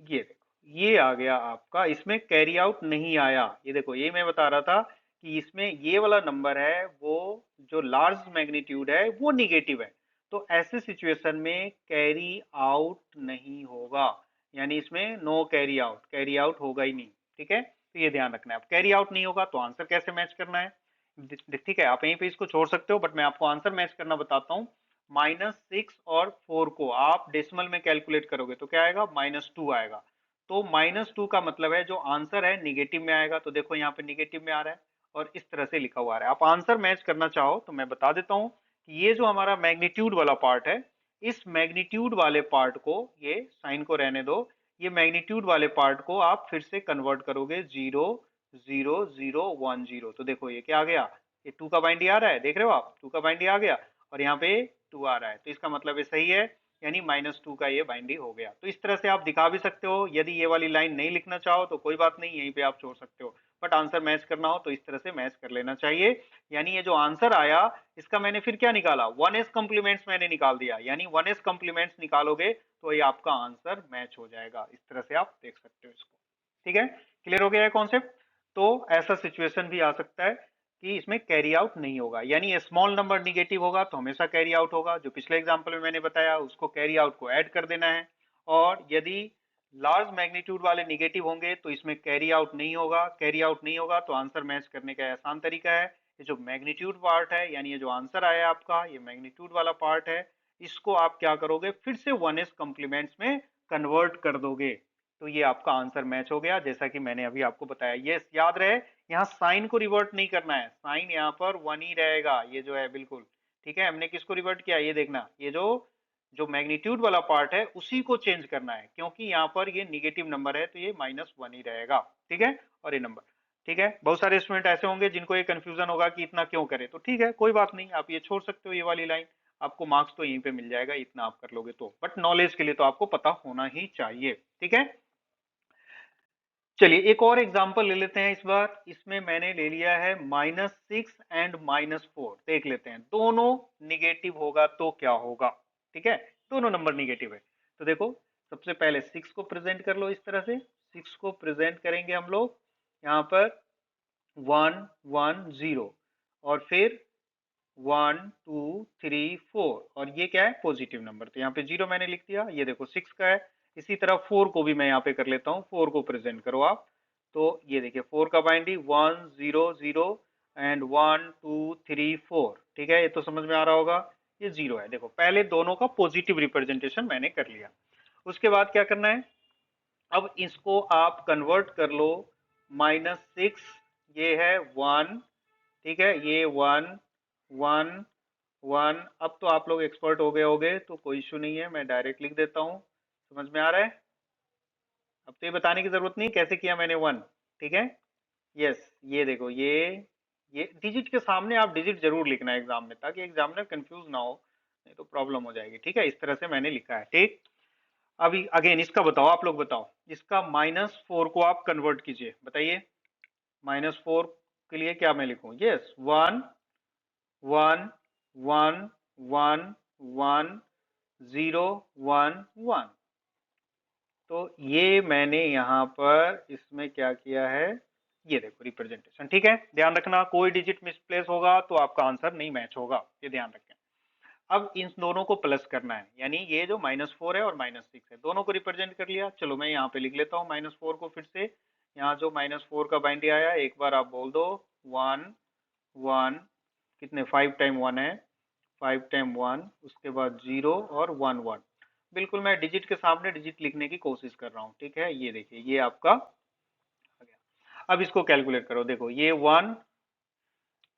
ये देखो ये आ गया आपका, इसमें कैरी आउट नहीं आया। ये देखो ये मैं बता रहा था कि इसमें ये वाला नंबर है वो जो लार्ज मैग्नीट्यूड है वो निगेटिव है, तो ऐसे सिचुएशन में कैरी आउट नहीं होगा, यानी इसमें no carry out, carry out होगा ही नहीं। ठीक है, तो ये ध्यान रखना है। अब कैरी आउट नहीं होगा तो आंसर कैसे मैच करना है, ठीक है, आप यहीं पे इसको छोड़ सकते हो बट मैं आपको आंसर मैच करना बताता हूँ। -6 और 4 को आप डेसिमल में कैलकुलेट करोगे तो क्या आएगा -2 आएगा। तो -2 का मतलब है जो आंसर है निगेटिव में आएगा, तो देखो यहाँ पे निगेटिव में आ रहा है और इस तरह से लिखा हुआ आ रहा है। आप आंसर मैच करना चाहो तो मैं बता देता हूँ कि ये जो हमारा मैग्नीट्यूड वाला पार्ट है, इस मैग्नीट्यूड वाले पार्ट को, ये साइन को रहने दो, ये मैग्नीट्यूड वाले पार्ट को आप फिर से कन्वर्ट करोगे 0 0 0 1 0, तो देखो ये क्या आ गया, ये 2 का बाइंडी आ रहा है, देख रहे हो आप 2 का बाइंडी आ गया, और यहाँ पे 2 आ रहा है, तो इसका मतलब ये सही है, यानी -2 का ये बाइंडी हो गया। तो इस तरह से आप दिखा भी सकते हो, यदि ये वाली लाइन नहीं लिखना चाहो तो कोई बात नहीं, यहीं पे आप छोड़ सकते हो, बट आंसर मैच करना हो तो इस तरह से मैच कर लेना चाहिए। यानी ये जो आंसर आया इसका मैंने फिर क्या निकाला, 1s कॉम्प्लीमेंट्स मैंने निकाल दिया, यानी 1s कॉम्प्लीमेंट्स निकालोगे तो ये आपका आंसर मैच हो जाएगा। इस तरह से आप देख सकते हो इसको। ठीक है, क्लियर हो गया है कॉन्सेप्ट। तो ऐसा सिचुएशन भी आ सकता है कि इसमें कैरी आउट नहीं होगा, यानी स्मॉल नंबर निगेटिव होगा तो हमेशा कैरी आउट होगा, जो पिछले एग्जांपल में मैंने बताया उसको कैरी आउट को ऐड कर देना है। और यदि लार्ज मैग्नीट्यूड वाले निगेटिव होंगे तो इसमें कैरी आउट नहीं होगा, कैरी आउट नहीं होगा तो आंसर मैच करने का आसान तरीका है, ये जो मैग्नीट्यूड पार्ट है, यानी ये जो आंसर आया आपका ये मैग्नीट्यूड वाला पार्ट है, इसको आप क्या करोगे, फिर से 1s कॉम्प्लीमेंट्स में कन्वर्ट कर दोगे, तो ये आपका आंसर मैच हो गया, जैसा कि मैंने अभी आपको बताया। ये याद रहे, यहाँ साइन को रिवर्ट नहीं करना है, साइन यहाँ पर 1 ही रहेगा, ये जो है बिल्कुल। ठीक है, हमने किसको रिवर्ट किया, ये देखना, ये जो जो मैग्नीट्यूड वाला पार्ट है उसी को चेंज करना है, क्योंकि यहाँ पर ये निगेटिव नंबर है तो ये -1 ही रहेगा। ठीक है, और ये नंबर, ठीक है, बहुत सारे स्टूडेंट ऐसे होंगे जिनको ये कंफ्यूजन होगा कि इतना क्यों करे, तो ठीक है कोई बात नहीं, आप ये छोड़ सकते हो, ये वाली लाइन आपको मार्क्स तो यहीं पे मिल जाएगा, इतना आप कर लोगे तो, बट नॉलेज के लिए तो आपको पता होना ही चाहिए। ठीक है, चलिए एक और एग्जांपल ले लेते हैं इस बार, इसमें मैंने ले लिया है -6 एंड -4, देख लेते हैं दोनों निगेटिव होगा तो क्या होगा। ठीक है, दोनों नंबर निगेटिव है, तो देखो सबसे पहले 6 को प्रेजेंट कर लो इस तरह से, 6 को प्रेजेंट करेंगे हम लोग यहाँ पर 1 1 0, और फिर 1 2 3 4, और ये क्या है पॉजिटिव नंबर, तो यहाँ पे 0 मैंने लिख दिया, ये देखो 6 का है। इसी तरह 4 को भी मैं यहाँ पे कर लेता हूँ, 4 को प्रेजेंट करो आप, तो ये देखिए 4 का बाइंडिंग 1 0 0 एंड 1 2 3 4। ठीक है, ये तो समझ में आ रहा होगा, ये 0 है, देखो पहले दोनों का पॉजिटिव रिप्रेजेंटेशन मैंने कर लिया। उसके बाद क्या करना है, अब इसको आप कन्वर्ट कर लो, -6 ये है 1, ठीक है, ये 1 1 1, अब तो आप लोग एक्सपर्ट हो गए होगे तो कोई इशू नहीं है, मैं डायरेक्ट लिख देता हूँ, समझ में आ रहा है, अब तो ये बताने की जरूरत नहीं कैसे किया मैंने 1। ठीक है, यस, ये देखो ये डिजिट के सामने आप डिजिट जरूर लिखना है एग्जाम में, ताकि एग्जामिनर कंफ्यूज ना हो, नहीं तो प्रॉब्लम हो जाएगी। ठीक है, इस तरह से मैंने लिखा है। ठीक, अभी अगेन इसका बताओ, आप लोग बताओ, इसका -4 को आप कन्वर्ट कीजिए, बताइए -4 के लिए क्या मैं लिखूं, यस 1 1 1 1 1 0 1 1, तो ये मैंने यहाँ पर इसमें क्या किया है, ये देखो रिप्रेजेंटेशन। ठीक है, ध्यान रखना कोई डिजिट मिसप्लेस होगा तो आपका आंसर नहीं मैच होगा, ये ध्यान रखें। अब इन दोनों को प्लस करना है, यानी ये जो -4 है और -6 है दोनों को रिप्रेजेंट कर लिया। चलो मैं यहाँ पे लिख लेता हूँ -4 को फिर से, यहाँ जो -4 का बाइंडी आया एक बार आप बोल दो 1 1, कितने 5 टाइम 1 है, 5 टाइम 1, उसके बाद 0 और 1 1, बिल्कुल मैं डिजिट के सामने डिजिट लिखने की कोशिश कर रहा हूँ। ठीक है, ये देखिए ये आपका आ गया। अब इसको कैलकुलेट करो, देखो ये 1,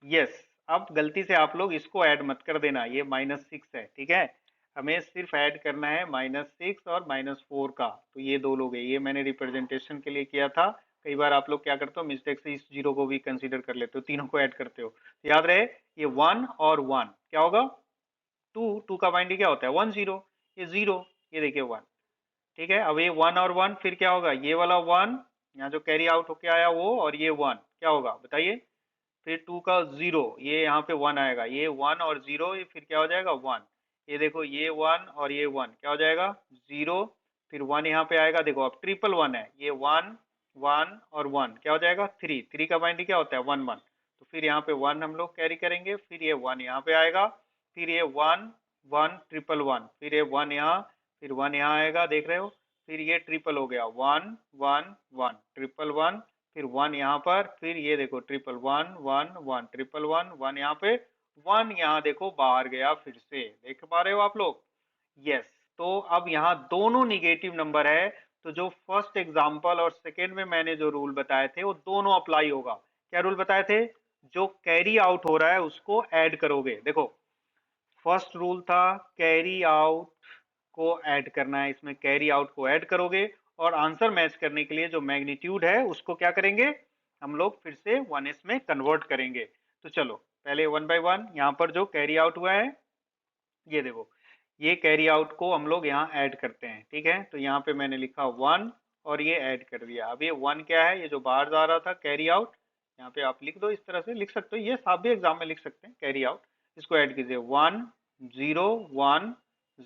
यस, अब गलती से आप लोग इसको ऐड मत कर देना, ये -6 है। ठीक है, हमें सिर्फ ऐड करना है -6 और -4 का, तो ये दो लोग है, ये मैंने रिप्रेजेंटेशन के लिए किया था। कई बार आप लोग क्या करते हो मिस्टेक से इस 0 को भी कंसीडर कर लेते हो, तीनों को ऐड करते हो, तो याद रहे ये 1 और 1 क्या होगा, 2 2 का बाइंडिंग क्या होता है 1 0, ये 0, ये देखिए 1। ठीक है, अब ये 1 और 1 फिर क्या होगा, ये वाला 1 यहाँ जो कैरी आउट होके आया वो, और ये 1 क्या होगा बताइए, फिर 2 का 0, ये यहाँ पे 1 आएगा, ये 1 और 0 ये फिर क्या हो जाएगा 1, ये देखो ये 1 और ये 1 क्या हो जाएगा 0, फिर 1 यहाँ पे आएगा, देखो अब ट्रिपल 1 है, ये 1 1 और 1 क्या हो जाएगा 3, 3 का बाइंडिंग क्या होता है 1 1, तो फिर यहाँ पे 1 हम लोग कैरी करेंगे, फिर ये 1 यहाँ पे आएगा, फिर ये 1 1 ट्रिपल 1, फिर ये 1 यहाँ, फिर 1 यहाँ आएगा, देख रहे हो, फिर ये ट्रिपल हो गया 1 1 1 ट्रिपल 1, फिर 1 यहाँ पर, फिर ये देखो ट्रिपल 1 1 1 ट्रिपल 1 1 यहाँ पे, 1 यहाँ देखो बाहर गया, फिर से देख पा रहे हो आप लोग, यस। तो अब यहाँ दोनों निगेटिव नंबर है, तो जो फर्स्ट एग्जांपल और सेकेंड में मैंने जो रूल बताए थे वो दोनों अप्लाई होगा। क्या रूल बताए थे, जो कैरी आउट हो रहा है उसको ऐड करोगे, देखो फर्स्ट रूल था कैरी आउट को ऐड करना है, इसमें कैरी आउट को ऐड करोगे, और आंसर मैच करने के लिए जो मैग्नीट्यूड है उसको क्या करेंगे हम लोग फिर से 1s में कन्वर्ट करेंगे। तो चलो पहले 1 बाय 1 यहाँ पर जो कैरी आउट हुआ है, ये देखो ये कैरी आउट को हम लोग यहाँ ऐड करते हैं। ठीक है, तो यहाँ पे मैंने लिखा 1 और ये ऐड कर दिया। अब ये 1 क्या है, ये जो बाहर जा रहा था कैरी आउट, यहाँ पे आप लिख दो, इस तरह से लिख सकते हो, ये आप भी एग्जाम में लिख सकते हैं कैरी आउट। इसको ऐड कीजिए 1 0 1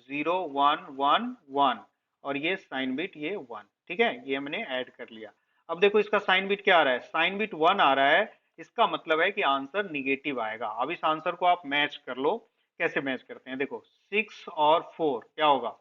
0 1 1 1 और ये साइन बिट ये 1, ठीक है, ये हमने ऐड कर लिया। अब देखो इसका साइन बिट क्या आ रहा है, साइन बिट 1 आ रहा है, इसका मतलब है कि आंसर निगेटिव आएगा। अब इस आंसर को आप मैच कर लो, कैसे मैच करते हैं, देखो 6 और 4 क्या होगा,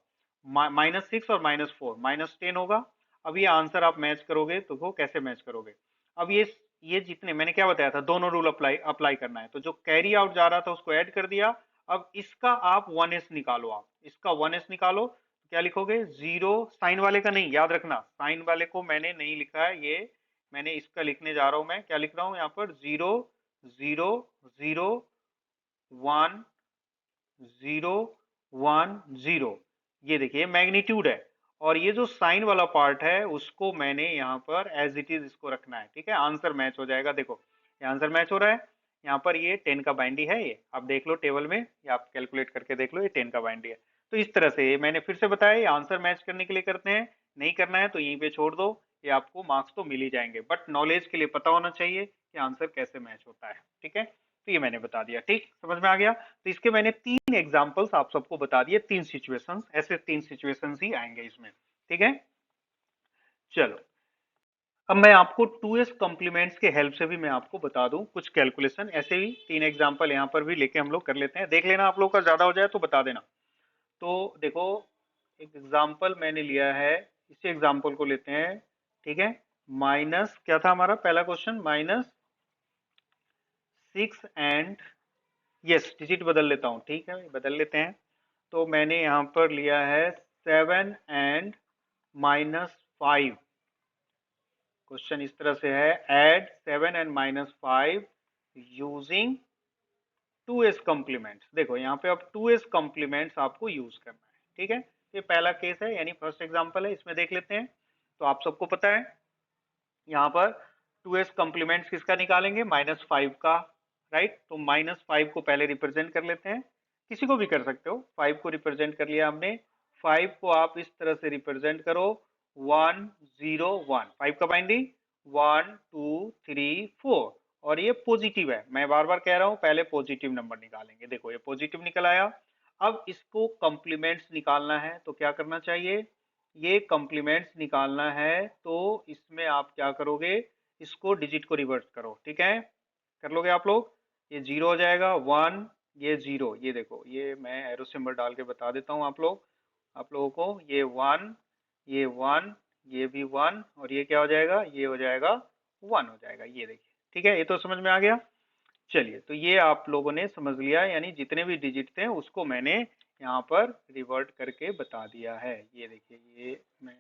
-6 और -4 -10 होगा। अब ये आंसर आप मैच करोगे तो वो कैसे मैच करोगे, अब ये जितने मैंने क्या बताया था, दोनों रूल अप्लाई अप्लाई करना है, तो जो कैरी आउट जा रहा था उसको ऐड कर दिया। अब इसका आप 1s निकालो, आप इसका 1s निकालो, क्या लिखोगे, जीरो, साइन वाले का नहीं, याद रखना साइन वाले को मैंने नहीं लिखा है, ये मैंने इसका लिखने जा रहा हूं, मैं क्या लिख रहा हूं यहाँ पर, 0 0 0 1 0 1 0, ये देखिए मैग्नीट्यूड है, और ये जो साइन वाला पार्ट है उसको मैंने यहाँ पर एज इट इज इसको रखना है, ठीक है, आंसर मैच हो जाएगा। देखो ये आंसर मैच हो रहा है, यहाँ पर ये 10 का बाइंडी है, ये आप देख लो टेबल में, या आप कैलकुलेट करके देख लो, ये 10 का बाइंडी है। तो इस तरह से मैंने फिर से बताया, ये आंसर मैच करने के लिए करते हैं, नहीं करना है तो यहीं पे छोड़ दो, ये आपको मार्क्स तो मिल ही जाएंगे, बट नॉलेज के लिए पता होना चाहिए कि आंसर कैसे मैच होता है, ठीक है। तो ये मैंने बता दिया, ठीक, समझ में आ गया। तो इसके मैंने 3 एग्जांपल्स आप सबको बता दिए, 3 सिचुएशंस, ऐसे 3 सिचुएशंस ही आएंगे इसमें, ठीक है। चलो अब मैं आपको 2s कॉम्प्लीमेंट्स के हेल्प से भी मैं आपको बता दूं कुछ कैलकुलेशन, ऐसे ही 3 एग्जांपल यहाँ पर भी लेके हम लोग कर लेते हैं, देख लेना, आप लोग का ज्यादा हो जाए तो बता देना। तो देखो एक एग्जांपल मैंने लिया है, इसी एग्जांपल को लेते हैं, ठीक है। माइनस क्या था हमारा पहला क्वेश्चन, -6 एंड, यस डिजिट बदल लेता हूँ, ठीक है बदल लेते हैं। तो मैंने यहाँ पर लिया है 7 एंड -5, क्वेश्चन इस तरह से है, add 7 and -5 using 2s compliments. देखो यहाँ पे अब 2s कॉम्प्लीमेंट्स आपको यूज करना है, ठीक है। ये पहला केस है, यानी फर्स्ट एग्जांपल है, इसमें देख लेते हैं। तो आप सबको पता है यहाँ पर 2s कॉम्प्लीमेंट्स किसका निकालेंगे, -5 का, राइट। तो -5 को पहले रिप्रेजेंट कर लेते हैं, किसी को भी कर सकते हो, 5 को रिप्रेजेंट कर लिया हमने। 5 को आप इस तरह से रिप्रेजेंट करो, 1 0 1, 5 का बाइंडिंग 1 2 3 4, और ये पॉजिटिव है, मैं बार बार कह रहा हूँ पहले पॉजिटिव नंबर निकालेंगे। देखो ये पॉजिटिव निकल आया। अब इसको कॉम्प्लीमेंट्स निकालना है तो क्या करना चाहिए, ये कॉम्प्लीमेंट्स निकालना है तो इसमें आप क्या करोगे, इसको डिजिट को रिवर्स करो, ठीक है, कर लोगे आप लोग। ये 0 हो जाएगा, 1, ये 0, ये देखो ये मैं एरो सिंबल डाल के बता देता हूँ आप लोगों को, ये 1, ये 1, ये भी 1, और ये क्या हो जाएगा, ये हो जाएगा 1 हो जाएगा, ये देखिए, ठीक है, ये तो समझ में आ गया। चलिए तो ये आप लोगों ने समझ लिया, यानी जितने भी डिजिट थे उसको मैंने यहाँ पर रिवर्ट करके बता दिया है। ये देखिए ये मैं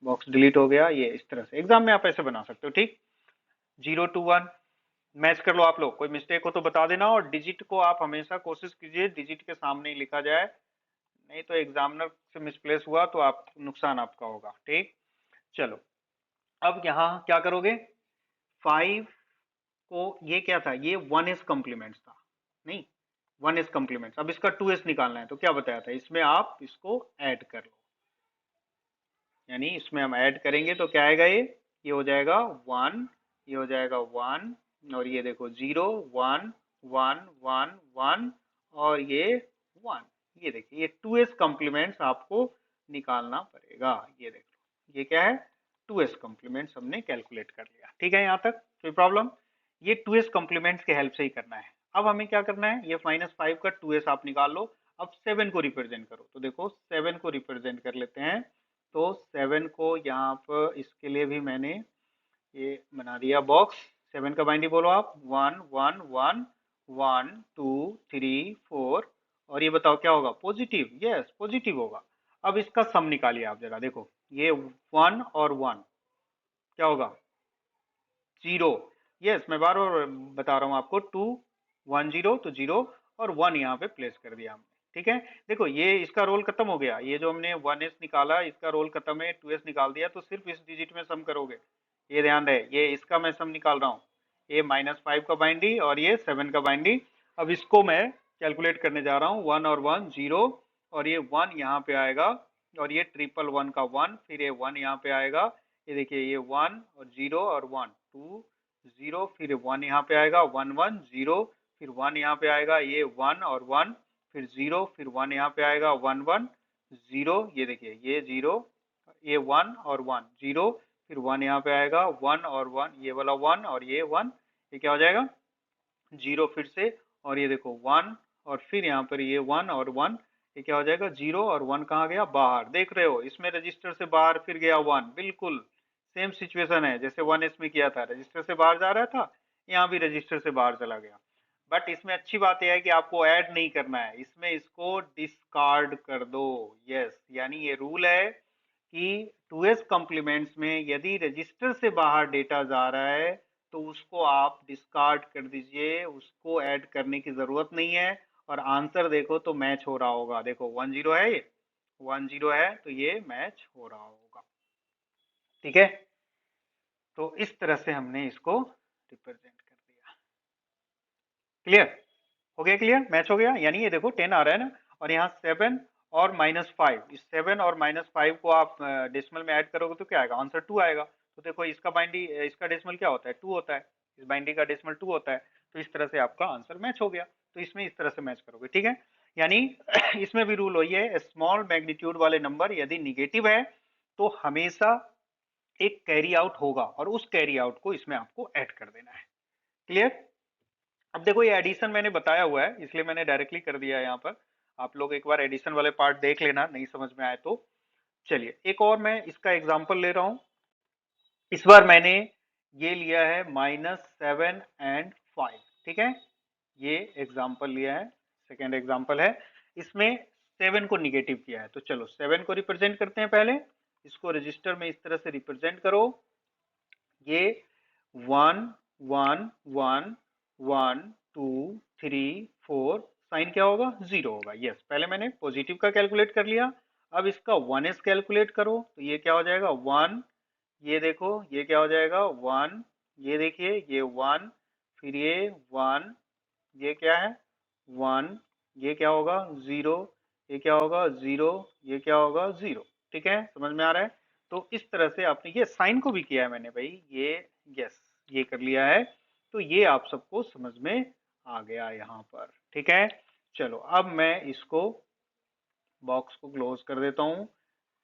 बॉक्स डिलीट हो गया, ये इस तरह से एग्जाम में आप ऐसे बना सकते हो, ठीक। 0 to 1 मैच कर लो आप लोग, कोई मिस्टेक हो तो बता देना, और डिजिट को आप हमेशा कोशिश कीजिए डिजिट के सामने ही लिखा जाए, नहीं तो एग्जामिनर से मिसप्लेस हुआ तो आप नुकसान आपका होगा, ठीक। चलो अब यहाँ क्या करोगे, 5 को, ये क्या था, ये 1s कॉम्प्लीमेंट्स था, नहीं 1s कॉम्प्लीमेंट्स, अब इसका 2s निकालना है तो क्या बताया था, इसमें आप इसको ऐड कर लो, यानी इसमें हम ऐड करेंगे तो क्या आएगा, ये हो जाएगा 1, ये हो जाएगा 1, और ये देखो 0 1 1 1 1, और ये 1, ये देखिए ये 2s कॉम्प्लीमेंट्स आपको निकालना पड़ेगा, ये देखो ये क्या है, 2s कॉम्प्लीमेंट्स हमने कैलकुलेट कर लिया, ठीक है, यहाँ तक कोई प्रॉब्लम। ये 2s कॉम्प्लीमेंट्स के हेल्प से ही करना है। अब हमें क्या करना है, ये -5 का 2s आप निकाल लो। अब 7 को रिप्रेजेंट करो, तो देखो 7 को रिप्रेजेंट कर लेते हैं। तो 7 को यहाँ पर इसके लिए भी मैंने ये बना दिया बॉक्स। 7 का बाइंडिंग बोलो आप, 1 1 1 1 2 3 4, और ये बताओ क्या होगा, पॉजिटिव, यस पॉजिटिव होगा। अब इसका सम निकालिए आप जरा, देखो ये 1 और 1 क्या होगा, 0, यस मैं बार बार बता रहा हूँ आपको, 2 1 0, तो 0 और 1 यहाँ पे प्लेस कर दिया हमने, ठीक है। देखो ये इसका रोल खत्म हो गया, ये जो हमने 1s निकाला इसका रोल खत्म है, 2s निकाल दिया, तो सिर्फ इस डिजिट में सम करोगे, ये ध्यान रहे, ये इसका मैं सम निकाल रहा हूँ, ये -5 का बाइंडी और ये 7 का बाइंडी। अब इसको मैं कैलकुलेट करने जा रहा हूँ, 1 और 1 0, और ये 1 यहाँ पे आएगा, और ये 111 का 1, फिर ये 1 यहाँ पे आएगा, ये देखिए ये 1 और 0 और 1, 2 0, फिर 1 यहाँ पे आएगा, 1 1 0, फिर 1 यहाँ पे आएगा, ये 1 और 1, फिर 0, फिर 1 यहाँ पे आएगा, 1 1 0, ये देखिए ये 0, ये 1 और 1 0, फिर 1 यहाँ पे आएगा, 1 और 1, ये वाला 1 और ये 1, ये क्या हो जाएगा 0 फिर से, और ये देखो 1 और फिर यहाँ पर ये 1 और 1, ये क्या हो जाएगा 0 और 1 कहाँ गया बाहर, देख रहे हो इसमें रजिस्टर से बाहर फिर गया 1, बिल्कुल सेम सिचुएशन है जैसे 1s में किया था, रजिस्टर से बाहर जा रहा था, यहाँ भी रजिस्टर से बाहर चला गया। बट इसमें अच्छी बात यह है कि आपको ऐड नहीं करना है, इसमें इसको डिस्कार्ड कर दो। यस, यानी ये रूल है कि 2s कॉम्प्लीमेंट्स में यदि रजिस्टर से बाहर डेटा जा रहा है तो उसको आप डिस्कार्ड कर दीजिए, उसको ऐड करने की जरूरत नहीं है। और आंसर देखो तो मैच हो रहा होगा, देखो 10 है, ये 10 है तो ये मैच हो रहा होगा। ठीक है, तो इस तरह से हमने इसको रिप्रेजेंट कर दिया। क्लियर हो गया? क्लियर, मैच हो गया, यानी ये देखो 10 आ रहा है ना, और यहाँ 7 और -5, इस 7 और -5 को आप डेसिमल में ऐड करोगे तो क्या आएगा, आंसर 2 आएगा। तो देखो इसका बाइंडी, इसका डेसिमल क्या होता है 2 होता है, इस बाइंडी का डेसिमल 2 होता है, तो इस तरह से आपका आंसर मैच हो गया। तो इसमें इस तरह से मैच करोगे, ठीक है। यानी इसमें भी रूल वही है, स्मॉल मैग्नीट्यूड वाले नंबर यदि निगेटिव है तो हमेशा एक कैरी आउट होगा, और उस कैरी आउट को इसमें आपको ऐड कर देना है। क्लियर? अब देखो ये एडिशन मैंने बताया हुआ है, इसलिए मैंने डायरेक्टली कर दिया है यहाँ पर। आप लोग एक बार एडिशन वाले पार्ट देख लेना, नहीं समझ में आए तो। चलिए एक और मैं इसका एग्जांपल ले रहा हूँ। इस बार मैंने ये लिया है -7 एंड 5, ठीक है, ये एग्जांपल लिया है, सेकेंड एग्जांपल है। इसमें 7 को निगेटिव किया है, तो चलो 7 को रिप्रेजेंट करते हैं पहले। इसको रजिस्टर में इस तरह से रिप्रेजेंट करो, ये 1 1 1 1 2 3 4, साइन क्या होगा 0 होगा। यस, पहले मैंने पॉजिटिव का कैलकुलेट कर लिया, अब इसका 1s कैलकुलेट करो, तो ये क्या हो जाएगा 1, ये देखो ये क्या हो जाएगा 1, ये देखिए ये 1, फिर ये 1, ये क्या है 1, ये क्या होगा 0, ये क्या होगा 0, ये क्या होगा 0। ठीक है, समझ में आ रहा है? तो इस तरह से आपने ये साइन को भी किया है मैंने भाई, ये यस ये कर लिया है, तो ये आप सबको समझ में आ गया यहाँ पर। ठीक है, चलो अब मैं इसको बॉक्स को क्लोज कर देता हूँ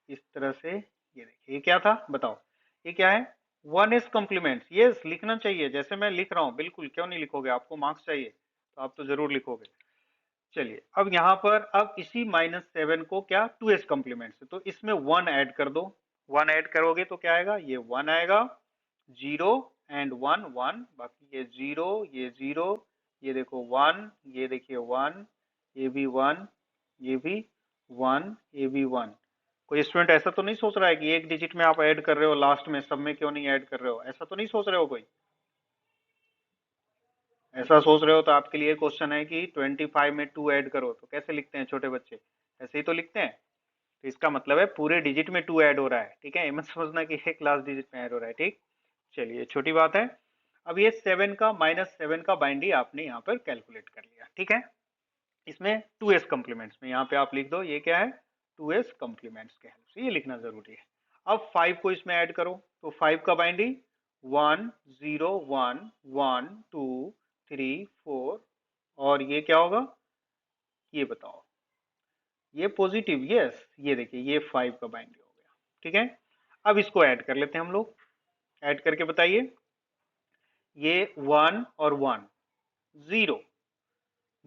इस तरह से। ये देखिए ये क्या था बताओ, ये क्या है 1s कॉम्प्लीमेंट्स। यस, लिखना चाहिए जैसे मैं लिख रहा हूँ, बिल्कुल, क्यों नहीं लिखोगे, आपको मार्क्स चाहिए तो आप तो जरूर लिखोगे। चलिए अब यहाँ पर अब इसी -7 को क्या 2s कॉम्प्लीमेंट से, तो इसमें 1 ऐड कर दो, 1 ऐड करोगे तो क्या आएगा, ये 1 आएगा, 0 एंड 1 1, बाकी ये 0 ये 0, ये देखो 1, ये देखिए 1, ये भी 1, ये भी 1, ये भी 1। कोई स्टूडेंट ऐसा तो नहीं सोच रहा है कि एक डिजिट में आप ऐड कर रहे हो, लास्ट में सब में क्यों नहीं ऐड कर रहे हो, ऐसा तो नहीं सोच रहे हो कोई? ऐसा सोच रहे हो तो आपके लिए क्वेश्चन है कि 25 में 2 ऐड करो, तो कैसे लिखते हैं छोटे बच्चे, ऐसे ही तो लिखते हैं। तो इसका मतलब है पूरे डिजिट में 2 ऐड हो रहा है, ठीक है, ये मत समझना कि एक लास्ट डिजिट में ऐड हो रहा है। ठीक, चलिए छोटी बात है। अब ये 7 का -7 का बाइंडी आपने यहाँ पर कैलकुलेट कर लिया, ठीक है, इसमें 2s कॉम्प्लीमेंट्स में यहाँ पे आप लिख दो, ये क्या है 2s कॉम्प्लीमेंट्स के हेल्प से, ये लिखना जरूरी है। अब 5 को इसमें ऐड करो, तो 5 का बाइंडी 1 0 1 1 2 3 4, और ये क्या होगा ये बताओ, ये पॉजिटिव, यस, ये देखिए ये 5 का बाइंडी हो गया। ठीक है, अब इसको ऐड कर लेते हैं हम लोग, ऐड करके बताइए, ये 1 और 1 0,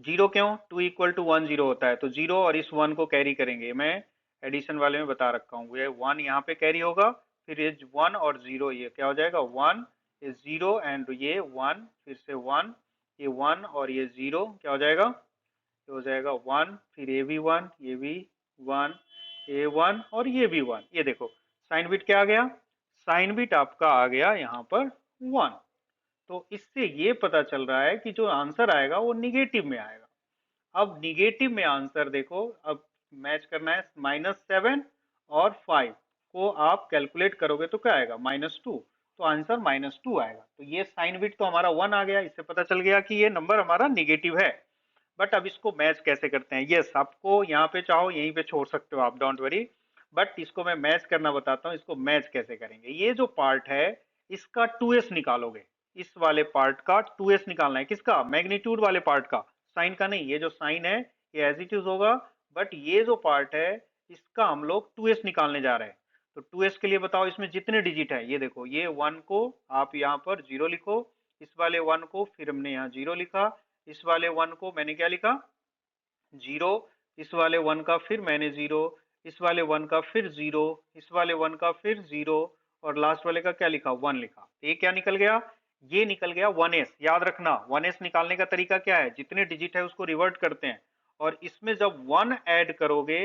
0 क्यों, 2 इक्वल टू 1 0 होता है, तो 0 और इस 1 को कैरी करेंगे, मैं एडिशन वाले में बता रखा हूँ, ये 1 यहाँ पे कैरी होगा, फिर ये 1 और 0 ये क्या हो जाएगा 1, ये 0 एंड ये 1, फिर से 1, ये 1 और ये 0 क्या हो जाएगा, ये हो जाएगा 1, फिर ये भी 1, ये भी 1, ये 1 और ये भी 1। ये देखो साइन बिट क्या आ गया, साइन बिट आपका आ गया यहाँ पर 1। तो इससे ये पता चल रहा है कि जो आंसर आएगा वो निगेटिव में आएगा। अब निगेटिव में आंसर देखो, अब मैच करना है -7 और 5 को आप कैलकुलेट करोगे तो क्या आएगा -2, तो आंसर -2 आएगा। तो ये साइन बिट तो हमारा 1 आ गया, इससे पता चल गया कि ये नंबर हमारा निगेटिव है। बट अब इसको मैच कैसे करते हैं, यस आपको यहाँ पे चाहो यहीं पे छोड़ सकते हो आप, डोंट वरी, बट इसको मैं मैच करना बताता हूँ, इसको मैच कैसे करेंगे। ये जो पार्ट है इसका 2s निकालोगे, इस वाले पार्ट का 2s निकालना है। किसका? मैग्नीट्यूड वाले पार्ट का, साइन का नहीं। ये जो साइन है ये एज इट इज होगा, बट ये जो पार्ट है इसका हम लोग 2s निकालने जा रहे हैं। तो 2s के लिए बताओ इसमें जितने डिजिट है, ये देखो, ये 1 को आप यहाँ पर 0 लिखो, इस वाले 1 को फिर हमने यहाँ 0 लिखा, इस वाले 1 को मैंने क्या लिखा? 0, इस वाले 1 का फिर मैंने 0, इस वाले 1 का फिर 0, इस वाले 1 का फिर 0, और लास्ट वाले का क्या लिखा? 1 लिखा। ये क्या निकल गया? ये निकल गया 1s। याद रखना 1s निकालने का तरीका क्या है, जितने डिजिट है उसको रिवर्ट करते हैं, और इसमें जब 1 ऐड करोगे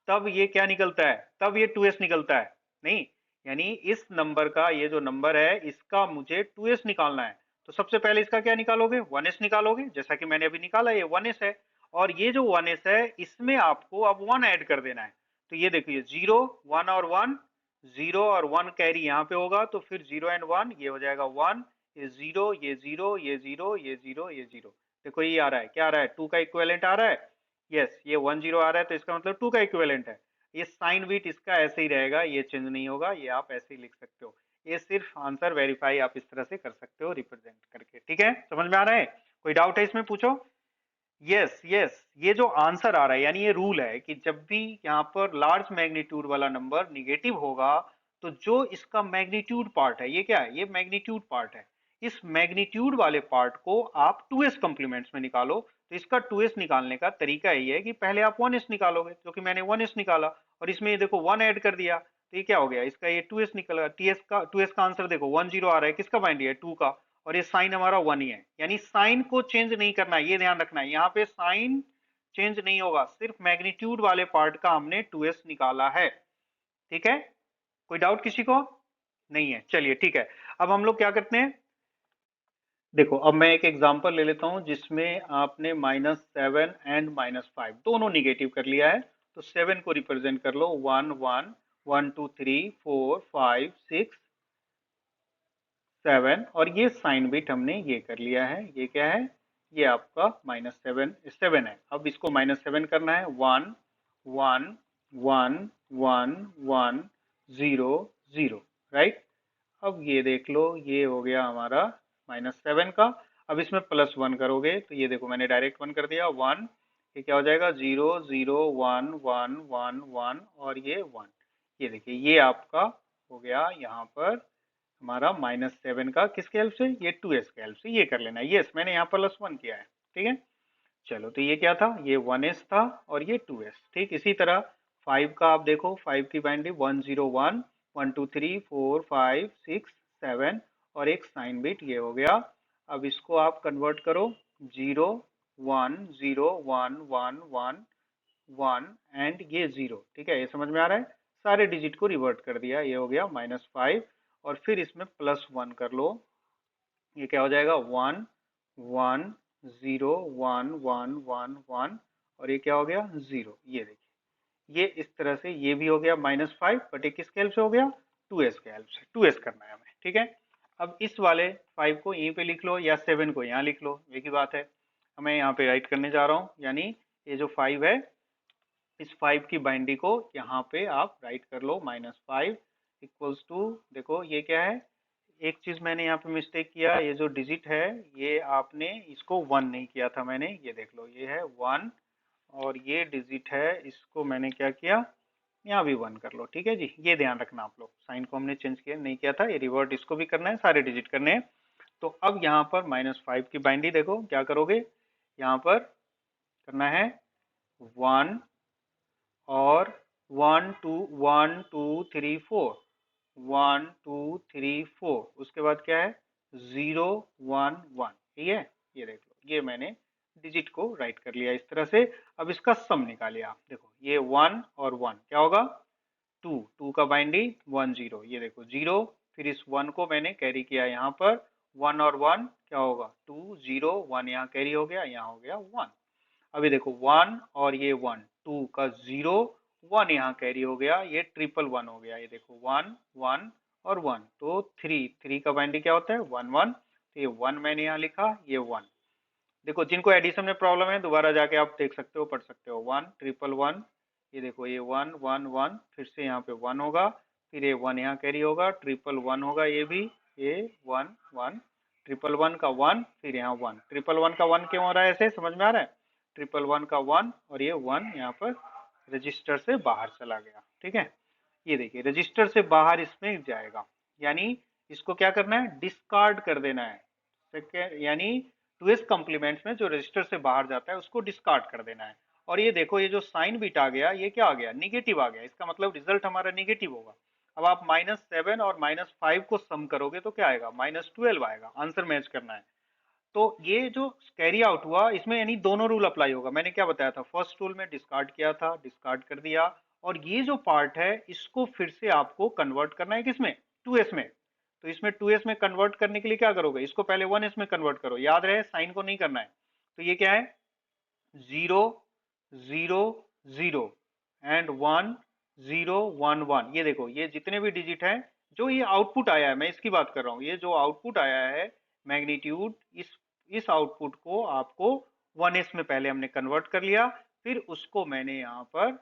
तब ये क्या निकलता है? तब ये 2s निकलता है। नहीं, यानी इस नंबर का, ये जो नंबर है इसका मुझे 2s निकालना है। तो सबसे पहले इसका क्या निकालोगे? 1s निकालोगे, जैसा कि मैंने अभी निकाला, ये 1s है। और ये जो 1s है इसमें आपको अब 1 ऐड कर देना है। तो ये देखिए 0 1 और 1, 0 और 1 कैरी यहाँ पे होगा, तो फिर 0 एंड 1 ये हो जाएगा 1, ये 0, ये 0, ये 0, ये 0, ये 0। देखो ये आ रहा है, क्या आ रहा है? 2 का इक्विवेलेंट आ रहा है। यस, ये 1 0 आ रहा है, तो इसका मतलब 2 का इक्विवेलेंट है। ये साइन बिट इसका ऐसे ही रहेगा, ये चेंज नहीं होगा, ये आप ऐसे ही लिख सकते हो। ये सिर्फ आंसर वेरीफाई आप इस तरह से कर सकते हो रिप्रेजेंट करके। ठीक है, समझ में आ रहा है? कोई डाउट है इसमें? पूछो। यस यस, ये जो आंसर आ रहा है, यानी ये रूल है कि जब भी यहाँ पर लार्ज मैग्नीट्यूड वाला नंबर निगेटिव होगा, तो जो इसका मैग्नीट्यूड पार्ट है, ये क्या है? ये मैग्नीट्यूड पार्ट है। इस मैग्नीट्यूड वाले पार्ट को आप 2s कॉम्प्लीमेंट्स में निकालो। तो इसका 2s निकालने का तरीका ये है कि पहले आप 1s निकालोगे, जो कि मैंने 1s निकाला, और इसमें ये देखो 1 ऐड कर दिया, तो ये क्या हो गया? इसका ये 2s निकला। ts का आंसर देखो 1 0 आ रहा है, किसका बाइंड है? 2 का, और ये साइन हमारा 1 ही है। यानी साइन को चेंज नहीं करना है, ये ध्यान रखना है, यहाँ पे साइन चेंज नहीं होगा, सिर्फ मैग्नीट्यूड वाले पार्ट का हमने 2s निकाला है। ठीक है, कोई डाउट किसी को? नहीं है, चलिए ठीक है। अब हम लोग क्या करते हैं, देखो अब मैं एक एग्जांपल ले लेता हूं जिसमें आपने -7 एंड -5 दोनों निगेटिव कर लिया है। तो 7 को रिप्रेजेंट कर लो 1 1 1 2 3 4 5 6 7, और ये साइन बिट हमने ये कर लिया है। ये क्या है? ये आपका -7 है। अब इसको -7 करना है, 1 1 1 1 1 0 0, राइट। अब ये देख लो, ये हो गया हमारा -7 का। अब इसमें +1 करोगे, तो ये देखो मैंने डायरेक्ट 1 कर दिया, 1, ये क्या हो जाएगा? 0 0 1 1 1 1, और ये 1। ये देखिए ये आपका हो गया यहाँ पर हमारा -7 का, किसके हेल्प से? ये 2s के हेल्प से। ये कर लेना है। यस, मैंने यहाँ +1 किया है। ठीक है, चलो, तो ये क्या था? ये 1s था, और ये 2s। ठीक, इसी तरह 5 का आप देखो, 5 की बाइंडिंग 1 0 1 1 2 3 4 5 6 7, और एक साइन बिट ये हो गया। अब इसको आप कन्वर्ट करो, 0 1 0 1 1 1 1 एंड ये 0। ठीक है, ये समझ में आ रहा है? सारे डिजिट को रिवर्ट कर दिया, ये हो गया -5, और फिर इसमें +1 कर लो, ये क्या हो जाएगा? 1 1 0 1 1 1 1, और ये क्या हो गया? 0। ये देखिए, ये इस तरह से ये भी हो गया -5, बट ये किसके हेल्प से हो गया? 2s के हेल्प से। 2s करना है हमें। ठीक है, अब इस वाले 5 को यहीं पे लिख लो, या 7 को यहाँ लिख लो, एक ही बात है। मैं यहाँ पे राइट करने जा रहा हूँ, यानी ये जो 5 है, इस 5 की बाइंडिंग को यहाँ पे आप राइट कर लो, -5 इक्वल्स टू, देखो ये क्या है? एक चीज मैंने यहाँ पे मिस्टेक किया, ये जो डिजिट है ये आपने इसको 1 नहीं किया था मैंने, ये देख लो ये है 1, और ये डिजिट है इसको मैंने क्या किया? यहाँ भी 1 कर लो। ठीक है जी, ये ध्यान रखना आप लोग, साइन को हमने चेंज किया नहीं किया था, ये रिवर्ट इसको भी करना है, सारे डिजिट करने हैं। तो अब यहाँ पर -5 की बाइंडिंग देखो क्या करोगे, यहाँ पर करना है 1, और 1 2 1 2 3 4, 1 2 3 4, उसके बाद क्या है? 0 1 1। ठीक है, ये देख लो, ये मैंने डिजिट को राइट कर लिया इस तरह से। अब इसका सम निकालिए आप, देखो ये 1 और 1 क्या होगा? 2, 2 का बाइंडिंग 1 0, ये देखो 0, फिर इस 1 को मैंने कैरी किया यहाँ पर, 1 और 1 क्या होगा? 2 0 1, यहाँ कैरी हो गया, यहाँ हो गया 1। अभी देखो 1 और ये 1, 2 का 0, 1 यहाँ कैरी हो गया, ये 1 1 हो गया, ये देखो 1 1 और 1, तो 3, 3 का बाइंडिंग क्या होता है? 1 1, तो ये 1 मैंने यहाँ लिखा, ये 1। देखो जिनको एडिशन में प्रॉब्लम है दोबारा जाके आप देख सकते हो, पढ़ सकते हो। 1 1 1 1, ये देखो ये 1 1 1, फिर से यहाँ पे 1 होगा, फिर ये 1 यहाँ कैरी होगा, ट्रिपल 1 होगा, ये 1 1, ट्रिपल 1 का 1, फिर यहाँ 1, ट्रिपल 1 का 1 क्यों हो रहा है, ऐसे समझ में आ रहा है? ट्रिपल 1 का 1 और ये 1 यहाँ पर रजिस्टर से बाहर चला गया। ठीक है, ये देखिए रजिस्टर से बाहर इसमें जाएगा, यानी इसको क्या करना है, डिस्कार्ड कर देना है। सेकेंड यानी 2s कॉम्प्लीमेंट्स में जो रजिस्टर से बाहर जाता है उसको डिस्कार्ड कर देना है। और ये देखो ये जो साइन बिट आ गया, ये क्या आ गया, निगेटिव आ गया, इसका मतलब रिजल्ट हमारा निगेटिव होगा। अब आप -7 और -5 को सम करोगे तो क्या आएगा, -12 आएगा, आंसर मैच करना है। तो ये जो कैरी आउट हुआ इसमें यानी दोनों रूल अप्लाई होगा। मैंने क्या बताया था, फर्स्ट रूल में डिस्कार्ड किया था, डिस्कार्ड कर दिया, और ये जो पार्ट है इसको फिर से आपको कन्वर्ट करना है किसमें, 2s में। तो इसमें 2s में कन्वर्ट करने के लिए क्या करोगे, इसको पहले 1s में कन्वर्ट करो, याद रहे साइन को नहीं करना है। तो ये क्या है, 0 0 0 एंड 1 0 1 1। ये देखो ये जितने भी डिजिट हैं, जो ये आउटपुट आया है, मैं इसकी बात कर रहा हूँ, ये जो आउटपुट आया है मैग्नीट्यूड, इस आउटपुट को आपको 1s में पहले हमने कन्वर्ट कर लिया, फिर उसको मैंने यहाँ पर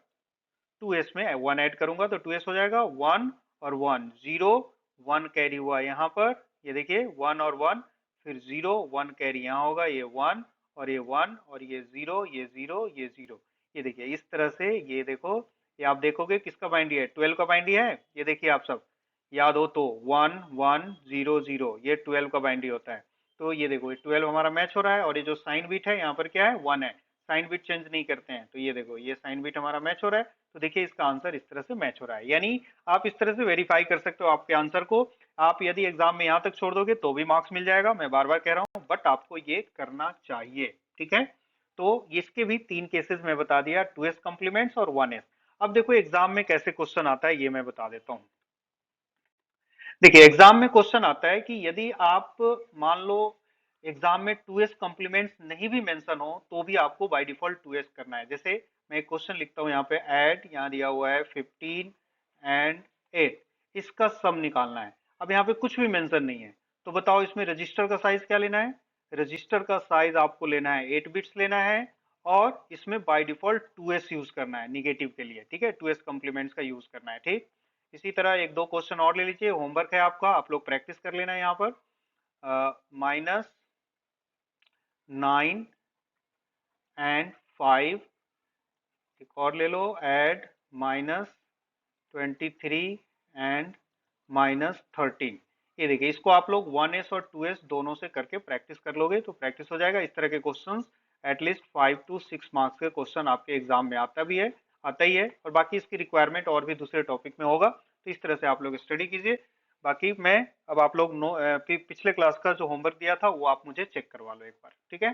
2s में 1 ऐड करूंगा तो 2s हो जाएगा, 1 और 1 0, 1 कैरी हुआ यहाँ पर, ये देखिए 1 और 1, फिर 0 1 कैरी यहाँ होगा, ये 1 और ये 1 और ये 0 ये 0 ये 0। ये देखिए इस तरह से, ये देखो ये आप देखोगे किसका बाइंडी है, 12 का बाइंडी है। ये देखिए आप सब याद हो तो 1 1 0 0 ये 12 का बाइंडी होता है। तो ये देखो ये 12 हमारा मैच हो रहा है, और ये जो साइन बिट है यहाँ पर क्या है, 1 है, साइन बिट चेंज नहीं करते हैं। तो ये देखो ये साइन बिट हमारा मैच हो रहा है, तो देखिए इसका आंसर इस तरह से मैच हो रहा है। यानी आप इस तरह से वेरीफाई कर सकते हो आपके आंसर को। आप यदि एग्जाम में यहाँ तक छोड़ दोगे तो भी मार्क्स मिल जाएगा, मैं बार बार कह रहा हूँ, बट आपको ये करना चाहिए। ठीक है, तो इसके भी 3 केसेस मैं बता दिया, 2s कॉम्प्लीमेंट्स और 1s। अब देखो एग्जाम में कैसे क्वेश्चन आता है ये मैं बता देता हूँ। देखिए एग्जाम में क्वेश्चन आता है कि यदि आप मान लो एग्जाम में 2s कॉम्प्लीमेंट्स नहीं भी मेंशन हो तो भी आपको बाय डिफॉल्ट 2s करना है। जैसे मैं एक क्वेश्चन लिखता हूँ यहाँ पे, ऐड, यहाँ दिया हुआ है 15 एंड 8, इसका सम निकालना है। अब यहाँ पे कुछ भी मेंशन नहीं है, तो बताओ इसमें रजिस्टर का साइज क्या लेना है, रजिस्टर का साइज आपको लेना है 8 बिट्स लेना है, और इसमें बाय डिफॉल्ट 2s यूज करना है निगेटिव के लिए। ठीक है, 2s कॉम्प्लीमेंट्स का यूज करना है। ठीक, इसी तरह एक दो क्वेश्चन और ले लीजिए, होमवर्क है आपका, आप लोग प्रैक्टिस कर लेना है यहाँ पर। -9 एंड 5, एक और ले लो, ऐड -23 एंड -13। ये देखिए इसको आप लोग 1s और 2s दोनों से करके प्रैक्टिस कर लोगे तो प्रैक्टिस हो जाएगा। इस तरह के क्वेश्चंस एटलीस्ट 5 to 6 मार्क्स के क्वेश्चन आपके एग्जाम में आता ही है, और बाकी इसकी रिक्वायरमेंट और भी दूसरे टॉपिक में होगा, तो इस तरह से आप लोग स्टडी कीजिए। बाकी मैं अब आप लोग पिछले क्लास का जो होमवर्क दिया था वो आप मुझे चेक करवा लो एक बार, ठीक है।